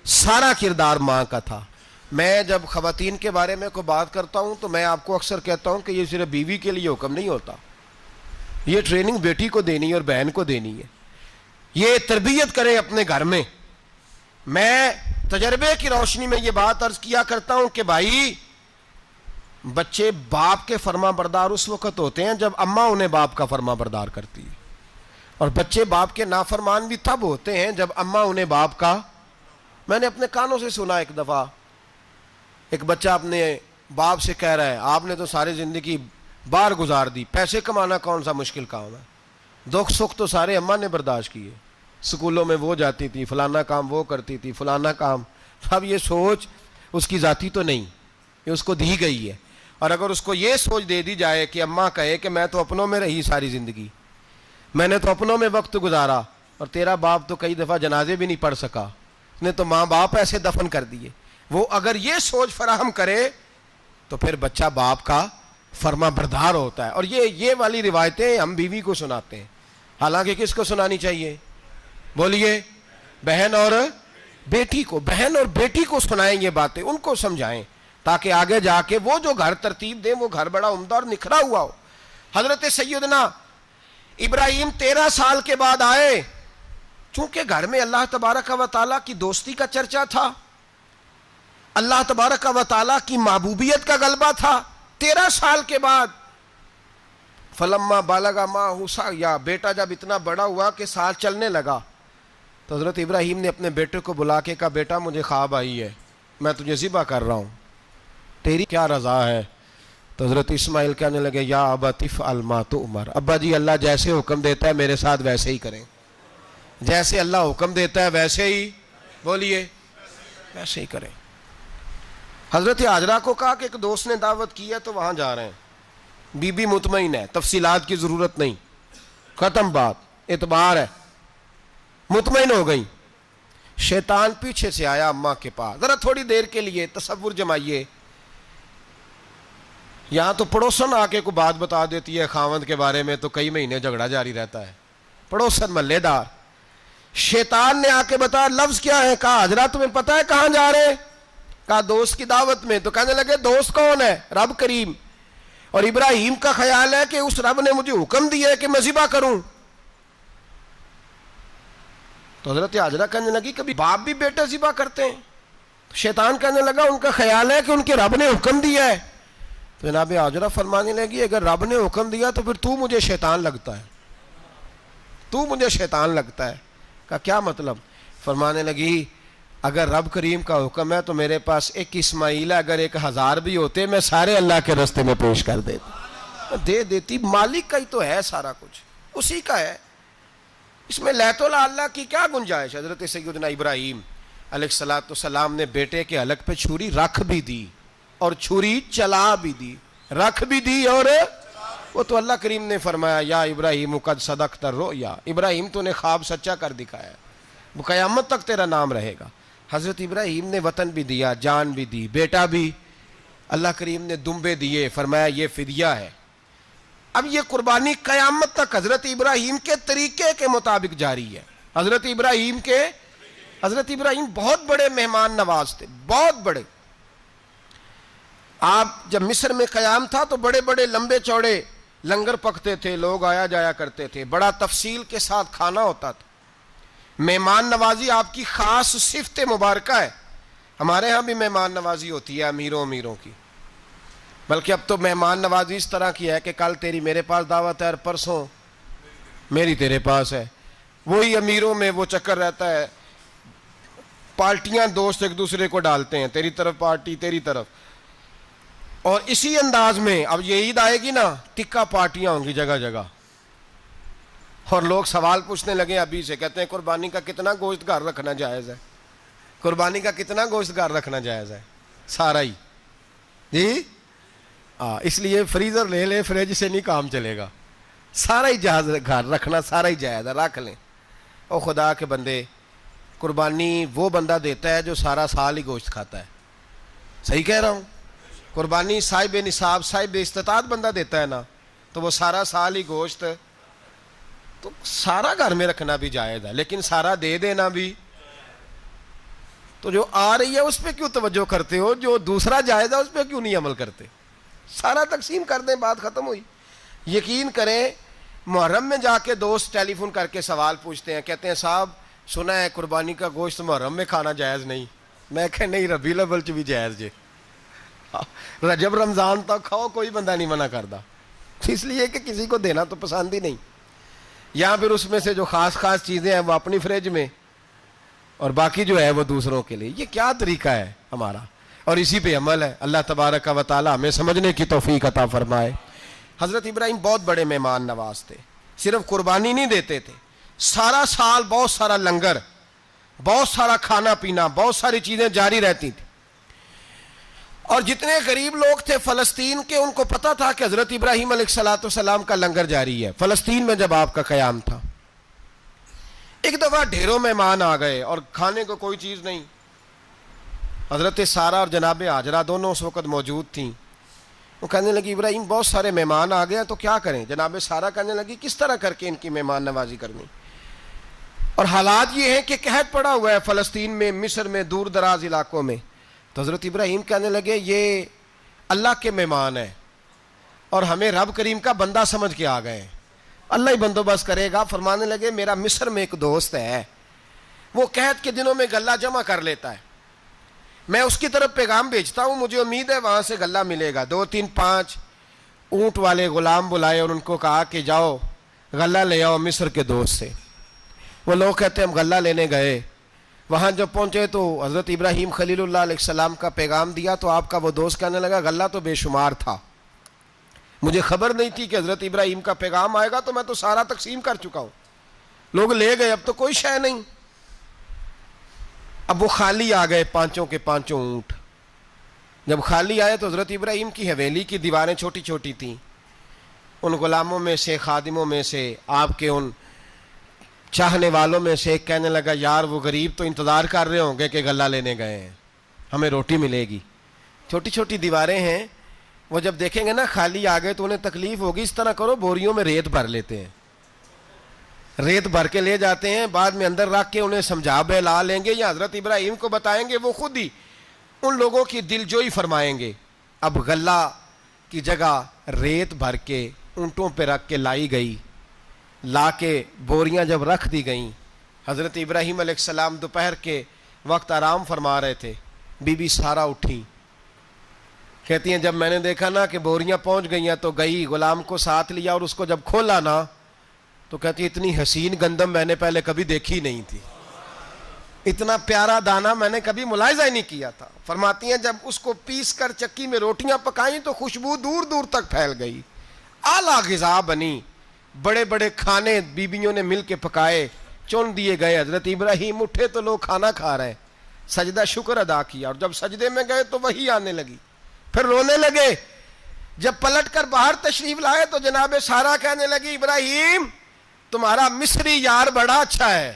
سارا کردار ماں کا تھا. میں جب خواتین کے بارے میں کوئی بات کرتا ہوں تو میں آپ کو اکثر کہتا ہوں کہ یہ صرف بیوی کے لیے حکم نہیں ہوتا، یہ ٹریننگ بیٹی کو دینی ہے اور بہن کو دینی ہے. یہ تربیت کریں اپنے گھر میں. میں تجربے کی روشنی میں یہ بات عرض کیا کرتا ہوں کہ بھائی بچے باپ کے فرما بردار اس وقت ہوتے ہیں جب اماں انہیں باپ کا فرما بردار کرتی ہے، اور بچے باپ کے نافرمان بھی تب ہوتے ہیں جب اماں انہیں باپ کا. میں نے اپنے کانوں سے سنا ایک دفعہ ایک بچہ اپنے باپ سے کہہ رہا ہے آپ نے تو ساری زندگی باہر گزار دی، پیسے کمانا کون سا مشکل کام ہے، دکھ سکھ تو سارے اماں نے برداشت کیے، سکولوں میں وہ جاتی تھی، فلانا کام وہ کرتی تھی، فلانا کام. اب یہ سوچ اس کی ذاتی تو نہیں، یہ اس کو دی گئی ہے. اور اگر اس کو یہ سوچ دے دی جائے کہ اماں کہے کہ میں تو اپنوں میں رہی ساری زندگی، میں نے تو اپنوں میں وقت گزارا، اور تیرا باپ تو کئی دفعہ جنازے بھی نہیں پڑھ سکا، اس نے تو ماں باپ ایسے دفن کر دیے، وہ اگر یہ سوچ فراہم کرے تو پھر بچہ باپ کا فرما بردار ہوتا ہے. اور یہ والی روایتیں ہم بیوی کو سناتے ہیں، حالانکہ کس کو سنانی چاہیے؟ بولیے. بہن اور بیٹی کو. بہن اور بیٹی کو سنائیں یہ باتیں، ان کو سمجھائیں تاکہ آگے جا کے وہ جو گھر ترتیب دیں وہ گھر بڑا عمدہ اور نکھرا ہوا ہو. حضرت سیدنا ابراہیم 13 سال کے بعد آئے، چونکہ گھر میں اللہ تبارک و تعالیٰ کی دوستی کا چرچا تھا، اللہ تبارک و تعالیٰ کی محبوبیت کا غلبہ تھا. 13 سال کے بعد فلما بالغ معہ سعیا، بیٹا جب اتنا بڑا ہوا کہ سال چلنے لگا تو حضرت ابراہیم نے اپنے بیٹے کو بلا کے کہا بیٹا مجھے خواب آئی ہے، میں تجھے ذبح کر رہا ہوں، تیری کیا رضا ہے؟ تو حضرت اسماعیل کہنے لگے یا ابت افعل ما تؤمر، ابا جی اللہ جیسے حکم دیتا ہے میرے ساتھ ویسے ہی کریں، جیسے اللہ حکم دیتا ہے ویسے ہی، بولیے، ویسے ہی کریں. حضرت ہاجرہ کو کہا کہ ایک دوست نے دعوت کی ہے تو وہاں جا رہے ہیں. بی بی مطمئن ہے، تفصیلات کی ضرورت نہیں، ختم بات، اعتبار ہے، مطمئن ہو گئی. شیطان پیچھے سے آیا اماں کے پاس. ذرا تھوڑی دیر کے لیے تصور جمائیے، یہاں تو پڑوسن آ کے کوئی بات بتا دیتی ہے خاوند کے بارے میں تو کئی مہینے جھگڑا جاری رہتا ہے، پڑوسن محلے دار. شیطان نے آ کے بتایا لفظ کیا ہے؟ کہا حضرت تمہیں پتہ ہے کہاں جا رہے ہیں؟ کہا دوست کی دعوت میں. تو کہنے لگے دوست کون ہے؟ رب کریم. اور ابراہیم کا خیال ہے کہ اس رب نے مجھے حکم دیا ہے کہ میں ذبح کروں. تو حضرت ہاجرہ کہنے لگی کبھی باپ بھی بیٹا ذبح کرتے ہیں؟ شیطان کہنے لگا ان کا خیال ہے کہ ان کے رب نے حکم دیا ہے. تو جناب ہاجرہ فرمانے لگی اگر رب نے حکم دیا تو پھر تو مجھے شیطان لگتا ہے، تو مجھے شیطان لگتا ہے. کہا کیا مطلب؟ فرمانے لگی اگر رب کریم کا حکم ہے تو میرے پاس ایک اسماعیل ہے، اگر 1000 بھی ہوتے میں سارے اللہ کے راستے میں پیش کر دے دیتی. مالک کا ہی تو ہے سارا کچھ، اسی کا ہے، اس میں لیت اللہ کی کیا گنجائش؟ حضرت سیدنا ابراہیم علیہ السلام نے بیٹے کے حلق پہ چھری رکھ بھی دی اور چھری چلا بھی دی، رکھ بھی دی اور وہ تو اللہ کریم نے فرمایا یا ابراہیم قد صدقت الرؤیا، ابراہیم تو نے خواب سچا کر دکھایا، وہ قیامت تک تیرا نام رہے گا. حضرت ابراہیم نے وطن بھی دیا، جان بھی دی، بیٹا بھی. اللہ کریم نے دمبے دیے، فرمایا یہ فدیہ ہے. اب یہ قربانی قیامت تک حضرت ابراہیم کے طریقے کے مطابق جاری ہے. حضرت ابراہیم بہت بڑے مہمان نواز تھے, بہت بڑے. آپ جب مصر میں قیام تھا تو بڑے بڑے لمبے چوڑے لنگر پکتے تھے, لوگ آیا جایا کرتے تھے, بڑا تفصیل کے ساتھ کھانا ہوتا تھا. مہمان نوازی آپ کی خاص صفت مبارکہ ہے. ہمارے ہاں بھی مہمان نوازی ہوتی ہے امیروں کی, بلکہ اب تو مہمان نوازی اس طرح کی ہے کہ کل تیری میرے پاس دعوت ہے اور پرسوں میری تیرے پاس ہے. وہی امیروں میں وہ چکر رہتا ہے, پارٹیاں دوست ایک دوسرے کو ڈالتے ہیں, تیری طرف پارٹی تیری طرف. اور اسی انداز میں اب یہ عید آئے گی نا, ٹکا پارٹیاں ہوں گی جگہ جگہ, اور لوگ سوال پوچھنے لگے ابھی سے, کہتے ہیں قربانی کا کتنا گوشت گھر رکھنا جائز ہے, قربانی کا کتنا گوشت گھر رکھنا جائز ہے؟ سارا ہی جی. اس لیے فریزر لے لے, فریج سے نہیں کام چلے گا, سارا ہی جہاز گھر رکھنا سارا ہی جائز ہے, رکھ لیں. او خدا کے بندے, قربانی وہ بندہ دیتا ہے جو سارا سال ہی گوشت کھاتا ہے. صحیح کہہ رہا ہوں؟ قربانی صاحب نصاب صاحب استطاعت بندہ دیتا ہے نا, تو وہ سارا سال ہی گوشت, تو سارا گھر میں رکھنا بھی جائز ہے, لیکن سارا دے دینا بھی. تو جو آ رہی ہے اس پہ کیوں توجہ کرتے ہو, جو دوسرا جائز ہے اس پہ کیوں نہیں عمل کرتے؟ سارا تقسیم کر دیں, بات ختم ہوئی. یقین کریں, محرم میں جا کے دوست ٹیلی فون کر کے سوال پوچھتے ہیں, کہتے ہیں صاحب سنا ہے قربانی کا گوشت محرم میں کھانا جائز نہیں. میں کہ نہیں, ربیع الاول چ بھی جائز جے, رجب رمضان تک کھاؤ, کوئی بندہ نہیں منع کرتا, اس لیے کہ کسی کو دینا تو پسند ہی نہیں. یا پھر اس میں سے جو خاص خاص چیزیں ہیں وہ اپنی فریج میں, اور باقی جو ہے وہ دوسروں کے لیے. یہ کیا طریقہ ہے ہمارا؟ اور اسی پہ عمل ہے. اللہ تبارک و تعالی ہمیں سمجھنے کی توفیق عطا فرمائے. حضرت ابراہیم بہت بڑے مہمان نواز تھے. صرف قربانی نہیں دیتے تھے, سارا سال بہت سارا لنگر, بہت سارا کھانا پینا, بہت ساری چیزیں جاری رہتی تھیں. اور جتنے غریب لوگ تھے فلسطین کے, ان کو پتا تھا کہ حضرت ابراہیم علیہ السلام کا لنگر جاری ہے. فلسطین میں جب آپ کا قیام تھا, ایک دفعہ ڈھیروں مہمان آ گئے اور کھانے کو کوئی چیز نہیں. حضرت سارہ اور جناب ہاجرہ دونوں اس وقت موجود تھیں. وہ کہنے لگی ابراہیم بہت سارے مہمان آ گئے تو کیا کریں؟ جناب سارہ کہنے لگی کس طرح کر کے ان کی مہمان نوازی کرنی. اور حالات یہ ہیں کہ قحط پڑا ہوا ہے فلسطین میں, مصر میں, دور دراز علاقوں میں. تو حضرت ابراہیم کہنے لگے یہ اللہ کے مہمان ہیں اور ہمیں رب کریم کا بندہ سمجھ کے آ گئے ہیں, اللہ ہی بندوبست کرے گا. فرمانے لگے میرا مصر میں ایک دوست ہے, وہ قحط کے دنوں میں غلہ جمع کر لیتا ہے, میں اس کی طرف پیغام بھیجتا ہوں, مجھے امید ہے وہاں سے غلہ ملے گا. 2 3 5 اونٹ والے غلام بلائے اور ان کو کہا کہ جاؤ غلہ لے آؤ مصر کے دوست سے. وہ لوگ کہتے ہیں ہم غلہ لینے گئے, وہاں جب پہنچے تو حضرت ابراہیم خلیل اللہ علیہ السلام کا پیغام دیا تو آپ کا وہ دوست کہنے لگا غلہ تو بے شمار تھا, مجھے خبر نہیں تھی کہ حضرت ابراہیم کا پیغام آئے گا, تو میں تو سارا تقسیم کر چکا ہوں. لوگ لے گئے, اب تو کوئی شے نہیں. اب وہ خالی آ گئے 5 کے 5 اونٹ. جب خالی آئے تو حضرت ابراہیم کی حویلی کی دیواریں چھوٹی چھوٹی تھیں. ان غلاموں میں سے, خادموں میں سے, آپ کے ان چاہنے والوں میں سے ایک کہنے لگا یار وہ غریب تو انتظار کر رہے ہوں گے کہ غلہ لینے گئے ہیں, ہمیں روٹی ملے گی. چھوٹی چھوٹی دیواریں ہیں, وہ جب دیکھیں گے نا خالی آ گئے تو انہیں تکلیف ہوگی. اس طرح کرو بوریوں میں ریت بھر لیتے ہیں, ریت بھر کے لے جاتے ہیں, بعد میں اندر رکھ کے انہیں سمجھا بہلا لیں گے, یا حضرت ابراہیم کو بتائیں گے, وہ خود ہی ان لوگوں کی دل جوئی فرمائیں گے. اب غلہ کی جگہ ریت بھر کے اونٹوں پہ رکھ کے لائی گئی. لا کے بوریاں جب رکھ دی گئیں, حضرت ابراہیم علیہ السلام دوپہر کے وقت آرام فرما رہے تھے. بی بی سارہ اٹھی, کہتی ہیں جب میں نے دیکھا نا کہ بوریاں پہنچ گئی ہیں تو گئی, غلام کو ساتھ لیا اور اس کو جب کھولا نا تو کہتی اتنی حسین گندم میں نے پہلے کبھی دیکھی نہیں تھی, اتنا پیارا دانہ میں نے کبھی ملاحظہ ہی نہیں کیا تھا. فرماتی ہیں جب اس کو پیس کر چکی میں روٹیاں پکائیں تو خوشبو دور دور تک پھیل گئی, اعلیٰ غذا بنی, بڑے بڑے کھانے بیویوں نے مل کے پکائے, چن دیے گئے. حضرت ابراہیم اٹھے تو لوگ کھانا کھا رہے, سجدہ شکر ادا کیا, اور جب سجدے میں گئے تو وہی آنے لگی, پھر رونے لگے. جب پلٹ کر باہر تشریف لائے تو جناب سارہ کہنے لگی ابراہیم تمہارا مصری یار بڑا اچھا ہے,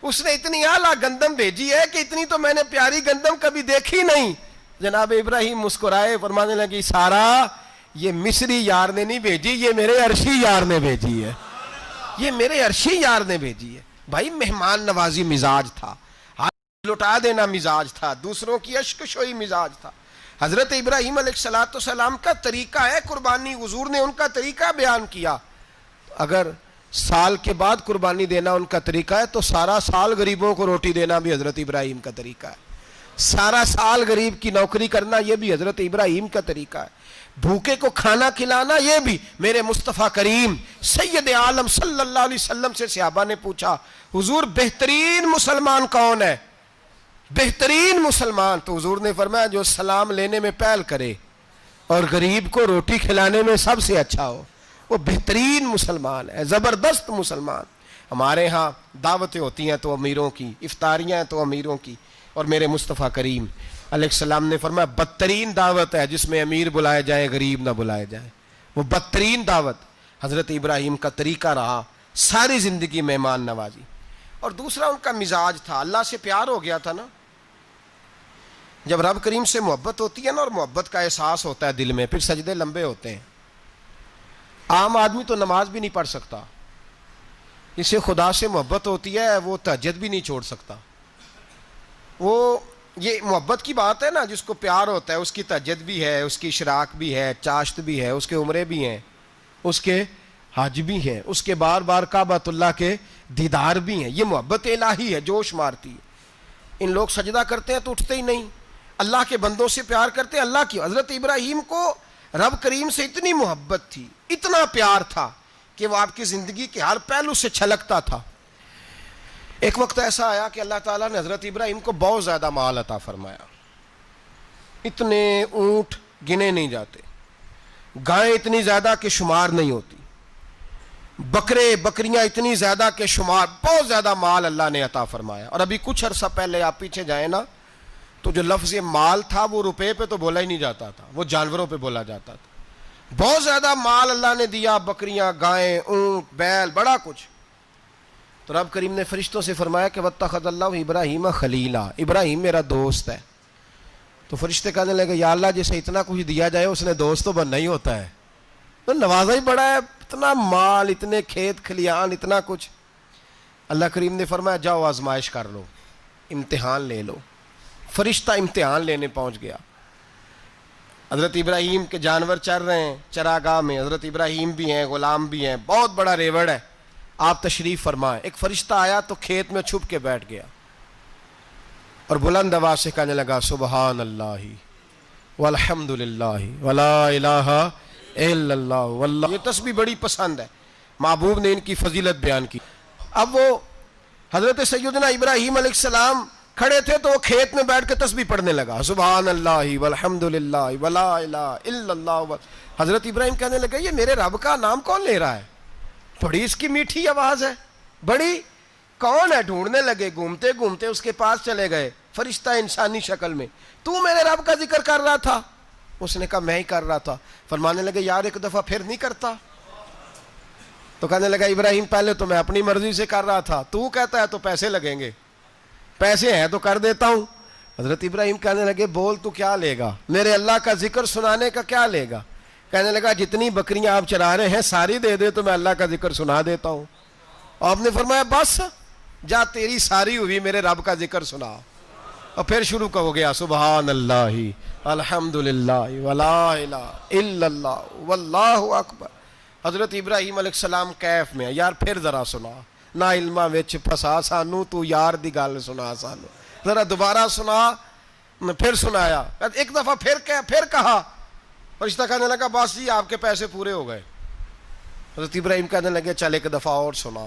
اس نے اتنی اعلیٰ گندم بھیجی ہے کہ اتنی تو میں نے پیاری گندم کبھی دیکھی نہیں. جناب ابراہیم مسکرائے, فرمانے لگی سارہ یہ مصری یار نے نہیں بھیجی، یہ میرے عرشی یار نے بھیجی ہے، یہ میرے عرشی یار نے بھیجی ہے۔ بھائی مہمان نوازی مزاج تھا، ہاتھ لٹا دینا مزاج تھا، دوسروں کی اشک شوئی مزاج تھا۔ حضرت ابراہیم علیہ السلام کا طریقہ ہے قربانی، حضور نے ان کا طریقہ بیان کیا۔ اگر سال کے بعد قربانی دینا ان کا طریقہ ہے تو سارا سال غریبوں کو روٹی دینا بھی حضرت ابراہیم کا طریقہ ہے، سارا سال غریب کی نوکری کرنا یہ بھی حضرت ابراہیم کا طریقہ ہے، بھوکے کو کھانا کھلانا یہ بھی۔ میرے مصطفیٰ کریم سید عالم صلی اللہ علیہ وسلم سے صحابہ نے پوچھا حضور بہترین مسلمان کون ہے؟ بہترین مسلمان؟ تو حضور نے فرمایا جو سلام لینے میں پہل کرے اور غریب کو روٹی کھلانے میں سب سے اچھا ہو، وہ بہترین مسلمان ہے، زبردست مسلمان۔ ہمارے ہاں دعوتیں ہوتی ہیں تو امیروں کی، افطاریاں ہیں تو امیروں کی، اور میرے مصطفیٰ کریم علیہ السلام نے فرمایا بدترین دعوت ہے جس میں امیر بلائے جائیں غریب نہ بلائے جائیں، وہ بدترین دعوت۔ حضرت ابراہیم کا طریقہ رہا ساری زندگی مہمان نوازی۔ اور دوسرا ان کا مزاج تھا، اللہ سے پیار ہو گیا تھا نا، جب رب کریم سے محبت ہوتی ہے نا اور محبت کا احساس ہوتا ہے دل میں، پھر سجدے لمبے ہوتے ہیں۔ عام آدمی تو نماز بھی نہیں پڑھ سکتا، اسے خدا سے محبت ہوتی ہے وہ تہجد بھی نہیں چھوڑ سکتا۔ وہ یہ محبت کی بات ہے نا، جس کو پیار ہوتا ہے اس کی تہجد بھی ہے، اس کی اشراق بھی ہے، چاشت بھی ہے، اس کے عمرے بھی ہیں، اس کے حج بھی ہیں، اس کے بار بار کعبۃ اللہ کے دیدار بھی ہیں۔ یہ محبت الہی ہے، جوش مارتی ہے۔ ان لوگ سجدہ کرتے ہیں تو اٹھتے ہی نہیں، اللہ کے بندوں سے پیار کرتے ہیں اللہ کی۔ حضرت ابراہیم کو رب کریم سے اتنی محبت تھی، اتنا پیار تھا کہ وہ آپ کی زندگی کے ہر پہلو سے چھلکتا تھا۔ ایک وقت ایسا آیا کہ اللہ تعالیٰ نے حضرت ابراہیم کو بہت زیادہ مال عطا فرمایا، اتنے اونٹ گنے نہیں جاتے، گائیں اتنی زیادہ کہ شمار نہیں ہوتی، بکرے بکریاں اتنی زیادہ کہ شمار، بہت زیادہ مال اللہ نے عطا فرمایا۔ اور ابھی کچھ عرصہ پہلے آپ پیچھے جائیں نا تو جو لفظ مال تھا وہ روپے پہ تو بولا ہی نہیں جاتا تھا، وہ جانوروں پہ بولا جاتا تھا۔ بہت زیادہ مال اللہ نے دیا، بکریاں گائیں اونٹ بیل بڑا کچھ۔ تو رب کریم نے فرشتوں سے فرمایا کہ واتخذ اللہ ابراہیم خلیلا، ابراہیم میرا دوست ہے۔ تو فرشتے کہنے لگے یا اللہ جسے اتنا کچھ دیا جائے اس نے دوست تو بننا ہی ہوتا ہے، تو نوازا ہی بڑا ہے، اتنا مال، اتنے کھیت کھلیان، اتنا کچھ۔ اللہ کریم نے فرمایا جاؤ آزمائش کر لو، امتحان لے لو۔ فرشتہ امتحان لینے پہنچ گیا۔ حضرت ابراہیم کے جانور چر رہے ہیں چراگاہ میں، حضرت ابراہیم بھی ہیں، غلام بھی ہیں، بہت بڑا ریوڑ ہے، آپ تشریف فرمائیں۔ ایک فرشتہ آیا تو کھیت میں چھپ کے بیٹھ گیا اور بلند آواز سے کہنے لگا سبحان اللہ والحمد للہ ولا الہ الا اللہ واللہ۔ یہ تسبیح بڑی پسند ہے، محبوب نے ان کی فضیلت بیان کی۔ اب وہ حضرت سیدنا ابراہیم علیہ السلام کھڑے تھے تو وہ کھیت میں بیٹھ کے تسبیح پڑھنے لگا سبحان اللہ والحمد للہ ولا الہ الا اللہ۔ حضرت ابراہیم کہنے لگے یہ میرے رب کا نام کون لے رہا ہے؟ بڑی اس کی میٹھی آواز ہے، بڑی، کون ہے؟ ڈھونڈنے لگے، گھومتے گھومتے اس کے پاس چلے گئے، فرشتہ انسانی شکل میں، تو میرے رب کا ذکر کر رہا تھا؟ اس نے کہا میں ہی کر رہا تھا۔ فرمانے لگے یار ایک دفعہ پھر نہیں کرتا؟ تو کہنے لگا ابراہیم پہلے تو میں اپنی مرضی سے کر رہا تھا، تو کہتا ہے تو پیسے لگیں گے، پیسے ہیں تو کر دیتا ہوں۔ حضرت ابراہیم کہنے لگے بول تو کیا لے گا، میرے اللہ کا ذکر سنانے کا کیا لے گا؟ کہنے لگا جتنی بکریاں آپ چرا رہے ہیں ساری دے دے تو میں اللہ کا ذکر سنا دیتا ہوں۔ آپ نے فرمایا بس جا تیری ساری ہوئی، میرے رب کا ذکر سنا۔ اور پھر شروع ہو گیا سبحان اللہ الحمد للہ ولا الہ الا اللہ واللہ اکبر۔ حضرت ابراہیم علیہ السلام کیف میں، یار پھر ذرا سنا، نہ علمہ وچ پھسا سانو، تو یار دی گل سنا سانو، ذرا دوبارہ سنا۔ پھر سنایا، ایک دفعہ پھر کہا، فرشتہ کہنے لگا بس جی آپ کے پیسے پورے ہو گئے۔ حضرت ابراہیم کہنے لگے چل ایک دفعہ اور سنا۔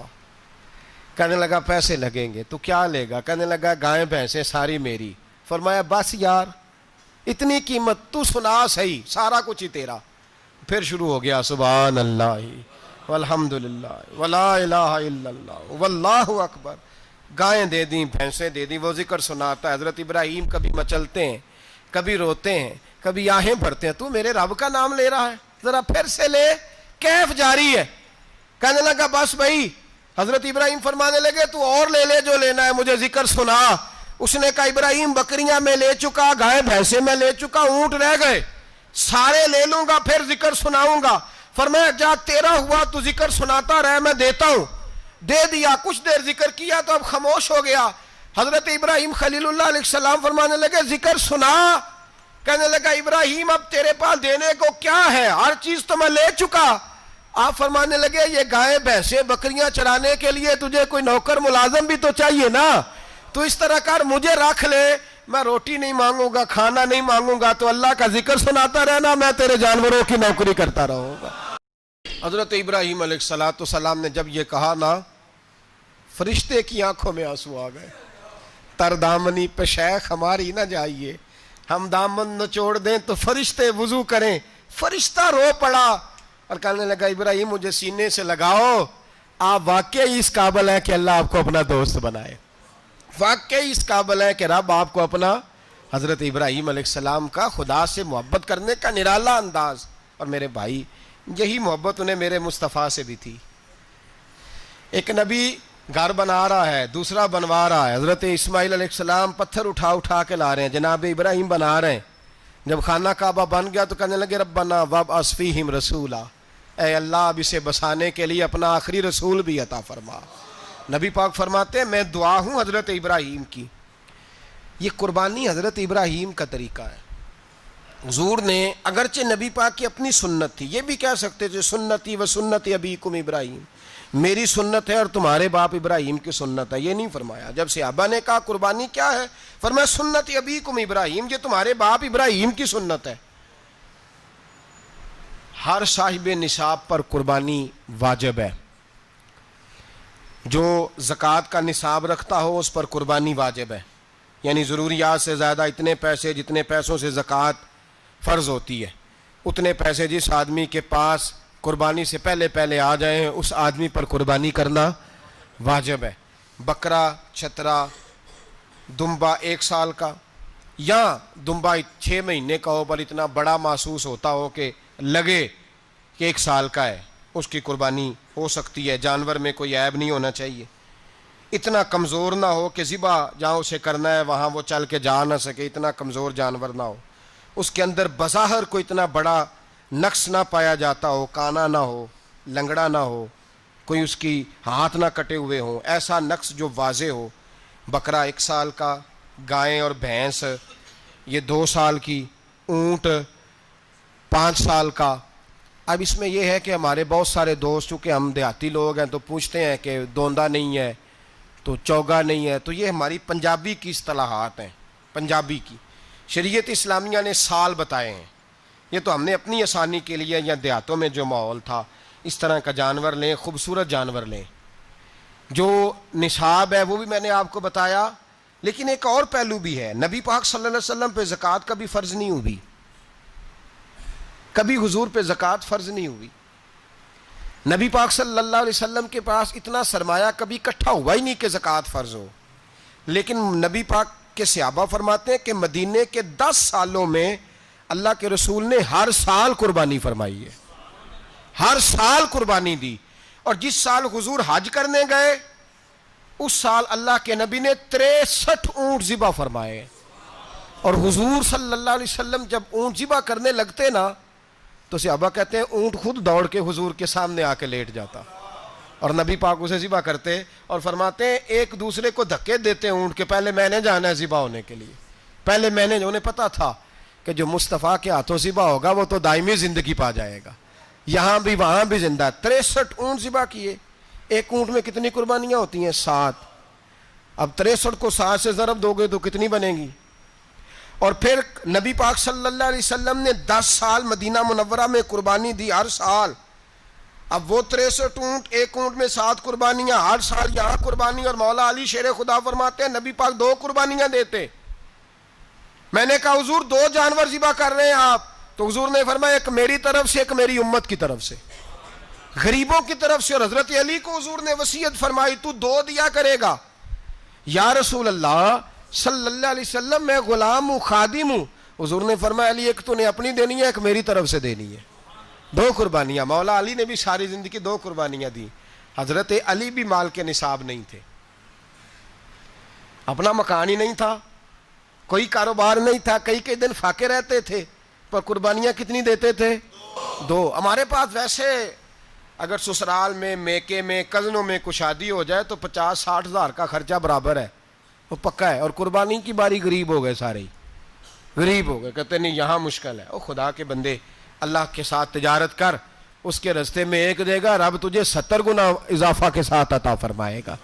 کہنے لگا پیسے لگیں گے، تو کیا لے گا؟ کہنے لگا گائیں بھینسیں ساری میری۔ فرمایا بس یار اتنی قیمت، تو سنا صحیح، سارا کچھ ہی تیرا۔ پھر شروع ہو گیا سبحان اللہ والحمد للہ ولا الہ الا اللہ واللہ اکبر۔ گائیں دے دیں، بھینسیں دے دیں، وہ ذکر سناتا ہے۔ حضرت ابراہیم کبھی مچلتے ہیں، کبھی روتے ہیں، کبھی آہیں بھرتے ہیں، تو میرے رب کا نام لے رہا ہے، ذرا پھر سے لے۔ کیف جاری ہے۔ کہنے لگا بس بھائی۔ حضرت ابراہیم فرمانے لگے تو اور لے لے جو لینا ہے، مجھے ذکر سنا۔ اس نے کہا ابراہیم بکریاں میں لے چکا، گائے بھینسیں میں لے چکا، اونٹ رہ گئے، سارے لے لوں گا پھر ذکر سناؤں گا. فرمایا جا تیرا ہوا تو ذکر سناتا رہ, میں دیتا ہوں. دے دیا, کچھ دیر ذکر کیا تو اب خاموش ہو گیا. حضرت ابراہیم خلیل اللہ علیہ السلام فرمانے لگے ذکر سنا. کہنے لگا ابراہیم اب تیرے پاس دینے کو کیا ہے, ہر چیز تو میں لے چکا. آپ فرمانے لگے یہ گائے بھینسیں بکریاں چرانے کے لیے تجھے کوئی نوکر ملازم بھی تو چاہیے نا, تو اس طرح کر مجھے رکھ لے, میں روٹی نہیں مانگوں گا, کھانا نہیں مانگوں گا, تو اللہ کا ذکر سناتا رہنا, میں تیرے جانوروں کی نوکری کرتا رہوں گا. حضرت ابراہیم علیہ السلام نے جب یہ کہا نا, فرشتے کی آنکھوں میں آنسو آ گئے. تر دامنی پہ شیخ ہماری نہ جائیے, ہم دامن نچوڑ دیں تو فرشتے وضو کریں. فرشتہ رو پڑا اور کہنے لگا ابراہیم مجھے سینے سے لگاؤ, آپ واقعی اس قابل ہیں کہ اللہ آپ کو اپنا دوست بنائے, واقعی اس قابل ہے کہ رب آپ کو اپنا. حضرت ابراہیم علیہ السلام کا خدا سے محبت کرنے کا نرالا انداز. اور میرے بھائی یہی محبت انہیں میرے مصطفیٰ سے بھی تھی. ایک نبی گھر بنا رہا ہے, دوسرا بنوا رہا ہے. حضرت اسماعیل علیہ السلام پتھر اٹھا اٹھا کے لا رہے ہیں, جناب ابراہیم بنا رہے ہیں. جب خانہ کعبہ بن گیا تو کہنے لگے ربنا وابعث فیہم رسولا, اے اللہ اب اسے بسانے کے لیے اپنا آخری رسول بھی عطا فرما. نبی پاک فرماتے ہیں میں دعا ہوں حضرت ابراہیم کی. یہ قربانی حضرت ابراہیم کا طریقہ ہے. حضور نے اگرچہ نبی پاک کی اپنی سنت تھی, یہ بھی کہہ سکتے تھے سنتی و سنت ابیکم ابراہیم, میری سنت ہے اور تمہارے باپ ابراہیم کی سنت ہے. یہ نہیں فرمایا. جب صحابہ نے کہا قربانی کیا ہے, فرمایا سنت ابیکم ابراہیم, یہ تمہارے باپ ابراہیم کی سنت ہے. ہر صاحب نصاب پر قربانی واجب ہے. جو زکوٰۃ کا نصاب رکھتا ہو اس پر قربانی واجب ہے, یعنی ضروریات سے زیادہ اتنے پیسے, جتنے پیسوں سے زکوٰۃ فرض ہوتی ہے اتنے پیسے جس آدمی کے پاس قربانی سے پہلے پہلے آ جائیں اس آدمی پر قربانی کرنا واجب ہے. بکرا, چھترا, دمبا 1 سال کا یا دمبا 6 مہینے کا ہو پر اتنا بڑا محسوس ہوتا ہو کہ لگے کہ 1 سال کا ہے, اس کی قربانی ہو سکتی ہے. جانور میں کوئی عیب نہیں ہونا چاہیے, اتنا کمزور نہ ہو کہ ذبح جہاں اسے کرنا ہے وہاں وہ چل کے جا نہ سکے, اتنا کمزور جانور نہ ہو. اس کے اندر بظاہر کوئی اتنا بڑا نقص نہ پایا جاتا ہو, کانا نہ ہو, لنگڑا نہ ہو, کوئی اس کی ہاتھ نہ کٹے ہوئے ہوں, ایسا نقص جو واضح ہو. بکرا 1 سال کا, گائیں اور بھینس یہ 2 سال کی, اونٹ 5 سال کا. اب اس میں یہ ہے کہ ہمارے بہت سارے دوست چونکہ ہم دیہاتی لوگ ہیں تو پوچھتے ہیں کہ دوندا نہیں ہے تو چوگا نہیں ہے, تو یہ ہماری پنجابی کی اصطلاحات ہیں. پنجابی کی شریعت اسلامیہ نے سال بتائے ہیں, یہ تو ہم نے اپنی آسانی کے لیے یا دیہاتوں میں جو ماحول تھا اس طرح کا جانور لیں, خوبصورت جانور لیں. جو نصاب ہے وہ بھی میں نے آپ کو بتایا, لیکن ایک اور پہلو بھی ہے. نبی پاک صلی اللہ علیہ وسلم پہ زکوٰۃ کبھی فرض نہیں ہوئی, کبھی حضور پہ زکوٰۃ فرض نہیں ہوئی. نبی پاک صلی اللہ علیہ وسلم کے پاس اتنا سرمایہ کبھی اکٹھا ہوا ہی نہیں کہ زکوٰۃ فرض ہو. لیکن نبی پاک کے صحابہ فرماتے ہیں کہ مدینے کے 10 سالوں میں اللہ کے رسول نے ہر سال قربانی فرمائی ہے, ہر سال قربانی دی. اور جس سال حضور حج کرنے گئے اس سال اللہ کے نبی نے 63 اونٹ ذبح فرمائے. اور حضور صلی اللہ علیہ وسلم جب اونٹ ذبح کرنے لگتے نا تو صحابہ کہتے ہیں اونٹ خود دوڑ کے حضور کے سامنے آ کے لیٹ جاتا اور نبی پاک اسے ذبح کرتے اور فرماتے ہیں ایک دوسرے کو دھکے دیتے اونٹ کے, پہلے میں نے جانا ہے ذبح ہونے کے لیے, پہلے میں نے. انہیں پتا تھا کہ جو مصطفیٰ کے ہاتھوں ذبح ہوگا وہ تو دائمی زندگی پا جائے گا, یہاں بھی وہاں بھی زندہ. 63 اونٹ ذبح کیے. ایک اونٹ میں کتنی قربانیاں ہوتی ہیں؟ 7. اب 63 کو 7 سے ضرب دو گے تو کتنی بنے گی؟ اور پھر نبی پاک صلی اللہ علیہ وسلم نے 10 سال مدینہ منورہ میں قربانی دی, ہر سال. اب وہ 63 اونٹ, ایک اونٹ میں 7 قربانیاں, ہر سال یہاں قربانی. اور مولا علی شیر خدا فرماتے ہیں نبی پاک 2 قربانیاں دیتے. میں نے کہا حضور 2 جانور ذبح کر رہے ہیں آپ, تو حضور نے فرمایا ایک میری طرف سے ایک میری امت کی طرف سے, غریبوں کی طرف سے. اور حضرت علی کو حضور نے وصیت فرمائی تو 2 دیا کرے گا. یا رسول اللہ صلی اللہ علیہ وسلم میں غلام ہوں, خادم ہوں. حضور نے فرمایا علی ایک تو نے اپنی دینی ہے, ایک میری طرف سے دینی ہے. 2 قربانیاں. مولا علی نے بھی ساری زندگی 2 قربانیاں دی. حضرت علی بھی مال کے نصاب نہیں تھے, اپنا مکان ہی نہیں تھا, کوئی کاروبار نہیں تھا, کئی دن فاقے رہتے تھے, پر قربانیاں کتنی دیتے تھے؟ 2۔ ہمارے پاس ویسے اگر سسرال میں، میکے میں، کزنوں میں کچھ شادی ہو جائے تو 50-60 ہزار کا خرچہ برابر ہے، وہ پکا ہے۔ اور قربانی کی باری غریب ہو گئے، سارے غریب ہو گئے، کہتے نہیں یہاں مشکل ہے۔ او خدا کے بندے، اللہ کے ساتھ تجارت کر، اس کے رستے میں 1 دے گا، رب تجھے 70 گنا اضافہ کے ساتھ عطا فرمائے گا۔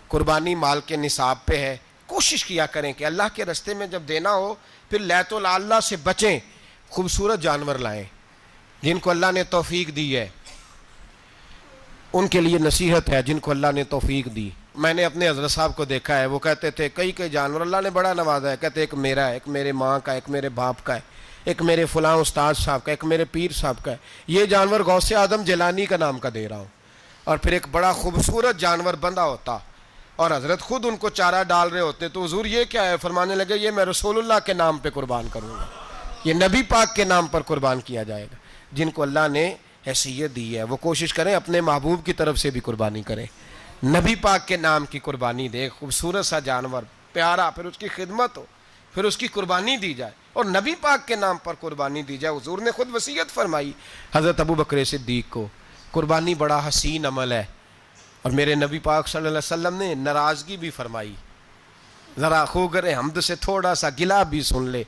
قربانی مال کے نصاب پہ ہے، کوشش کیا کریں کہ اللہ کے رستے میں جب دینا ہو پھر لیت اللہ سے بچیں، خوبصورت جانور لائیں جن کو اللہ نے توفیق دی ہے، ان کے لیے نصیحت ہے جن کو اللہ نے توفیق دی۔ میں نے اپنے حضرت صاحب کو دیکھا ہے، وہ کہتے تھے کئی جانور اللہ نے بڑا نوازا ہے، کہتے ایک میرا ہے، ایک میرے ماں کا، ایک میرے باپ کا ہے، ایک میرے فلاں استاد صاحب کا، ایک میرے پیر صاحب کا ہے، یہ جانور غوث اعظم جیلانی کا نام کا دے رہا ہوں۔ اور پھر ایک بڑا خوبصورت جانور بندہ ہوتا اور حضرت خود ان کو چارہ ڈال رہے ہوتے، تو حضور یہ کیا ہے؟ فرمانے لگے یہ میں رسول اللہ کے نام پہ قربان کروں گا، یہ نبی پاک کے نام پر قربان کیا جائے گا۔ جن کو اللہ نے حیثیت دی ہے وہ کوشش کریں اپنے محبوب کی طرف سے بھی قربانی کریں، نبی پاک کے نام کی قربانی دے، خوبصورت سا جانور پیارا، پھر اس کی خدمت ہو، پھر اس کی قربانی دی جائے اور نبی پاک کے نام پر قربانی دی جائے۔ حضور نے خود وصیت فرمائی حضرت ابو بکر صدیق کو، قربانی بڑا حسین عمل ہے، اور میرے نبی پاک صلی اللہ علیہ وسلم نے ناراضگی بھی فرمائی، ذرا خوگر حمد سے تھوڑا سا گلا بھی سن لے۔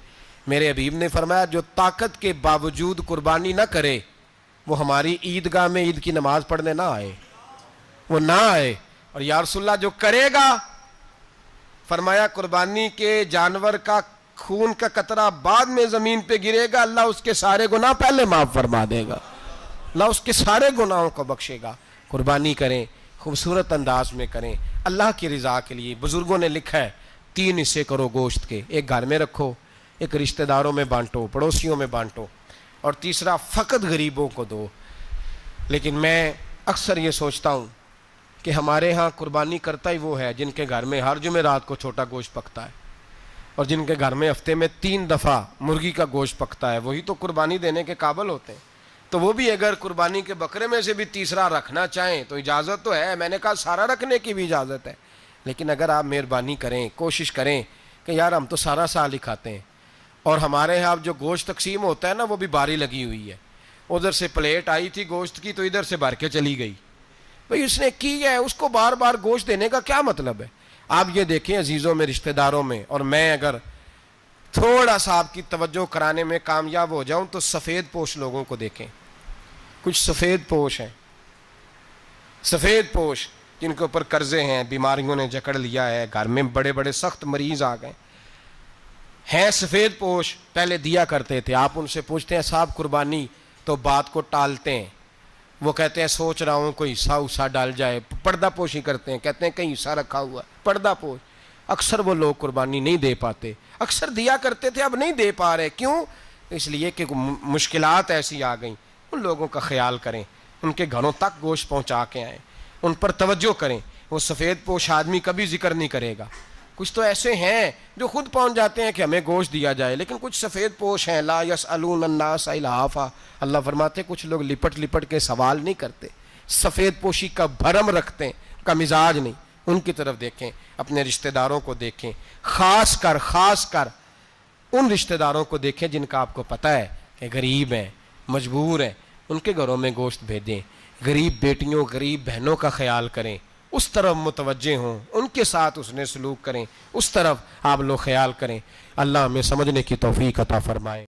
میرے حبیب نے فرمایا جو طاقت کے باوجود قربانی نہ کرے وہ ہماری عیدگاہ میں عید کی نماز پڑھنے نہ آئے، وہ نہ آئے۔ اور یا رسول اللہ جو کرے گا، فرمایا قربانی کے جانور کا خون کا قطرہ بعد میں زمین پہ گرے گا، اللہ اس کے سارے گناہ پہلے معاف فرما دے گا، اللہ اس کے سارے گناہوں کو بخشے گا۔ قربانی کریں، خوبصورت انداز میں کریں، اللہ کی رضا کے لیے۔ بزرگوں نے لکھا ہے 3 حصے کرو گوشت کے، ایک گھر میں رکھو، ایک رشتہ داروں میں بانٹو، پڑوسیوں میں بانٹو، اور تیسرا فقط غریبوں کو دو۔ لیکن میں اکثر یہ سوچتا ہوں کہ ہمارے ہاں قربانی کرتا ہی وہ ہے جن کے گھر میں ہر جمعرات کو چھوٹا گوشت پکتا ہے، اور جن کے گھر میں ہفتے میں 3 دفعہ مرغی کا گوشت پکتا ہے، وہی تو قربانی دینے کے قابل ہوتے ہیں۔ تو وہ بھی اگر قربانی کے بکرے میں سے بھی تیسرا رکھنا چاہیں تو اجازت تو ہے، میں نے کہا سارا رکھنے کی بھی اجازت ہے، لیکن اگر آپ مہربانی کریں، کوشش کریں کہ یار ہم تو سارا سال ہی کھاتے ہیں، اور ہمارے یہاں جو گوشت تقسیم ہوتا ہے نا وہ بھی باری لگی ہوئی ہے، ادھر سے پلیٹ آئی تھی گوشت کی تو ادھر سے بھر کے چلی گئی، بھئی اس نے کی ہے، اس کو بار بار گوشت دینے کا کیا مطلب ہے؟ آپ یہ دیکھیں عزیزوں میں، رشتہ داروں میں، اور میں اگر تھوڑا سا آپ کی توجہ کرانے میں کامیاب ہو جاؤں تو سفید پوش لوگوں کو دیکھیں، کچھ سفید پوش ہیں، سفید پوش جن کے اوپر قرضے ہیں، بیماریوں نے جکڑ لیا ہے، گھر میں بڑے بڑے سخت مریض آ گئے ہیں، سفید پوش پہلے دیا کرتے تھے۔ آپ ان سے پوچھتے ہیں صاحب قربانی، تو بات کو ٹالتے ہیں، وہ کہتے ہیں سوچ رہا ہوں کوئی حصہ ڈال جائے، پردہ پوشی کرتے ہیں، کہتے ہیں کہیں حصہ رکھا ہوا پردہ پوش۔ اکثر وہ لوگ قربانی نہیں دے پاتے، اکثر دیا کرتے تھے اب نہیں دے پا رہے، کیوں؟ اس لیے کہ مشکلات ایسی آ گئیں۔ ان لوگوں کا خیال کریں، ان کے گھروں تک گوشت پہنچا کے آئیں، ان پر توجہ کریں۔ وہ سفید پوش آدمی کبھی ذکر نہیں کرے گا، کچھ تو ایسے ہیں جو خود پہنچ جاتے ہیں کہ ہمیں گوشت دیا جائے، لیکن کچھ سفید پوش ہیں لا یسألون الناس الحافا، اللہ فرماتے کچھ لوگ لپٹ لپٹ کے سوال نہیں کرتے، سفید پوشی کا بھرم رکھتے ہیں، کا مزاج نہیں۔ ان کی طرف دیکھیں، اپنے رشتہ داروں کو دیکھیں، خاص کر ان رشتہ داروں کو دیکھیں جن کا آپ کو پتہ ہے کہ غریب ہیں، مجبور ہیں، ان کے گھروں میں گوشت بھیجیں۔ غریب بیٹیوں، غریب بہنوں کا خیال کریں، اس طرف متوجہ ہوں، ان کے ساتھ اس نے سلوک کریں، اس طرف آپ لوگ خیال کریں۔ اللہ ہمیں سمجھنے کی توفیق عطا فرمائے۔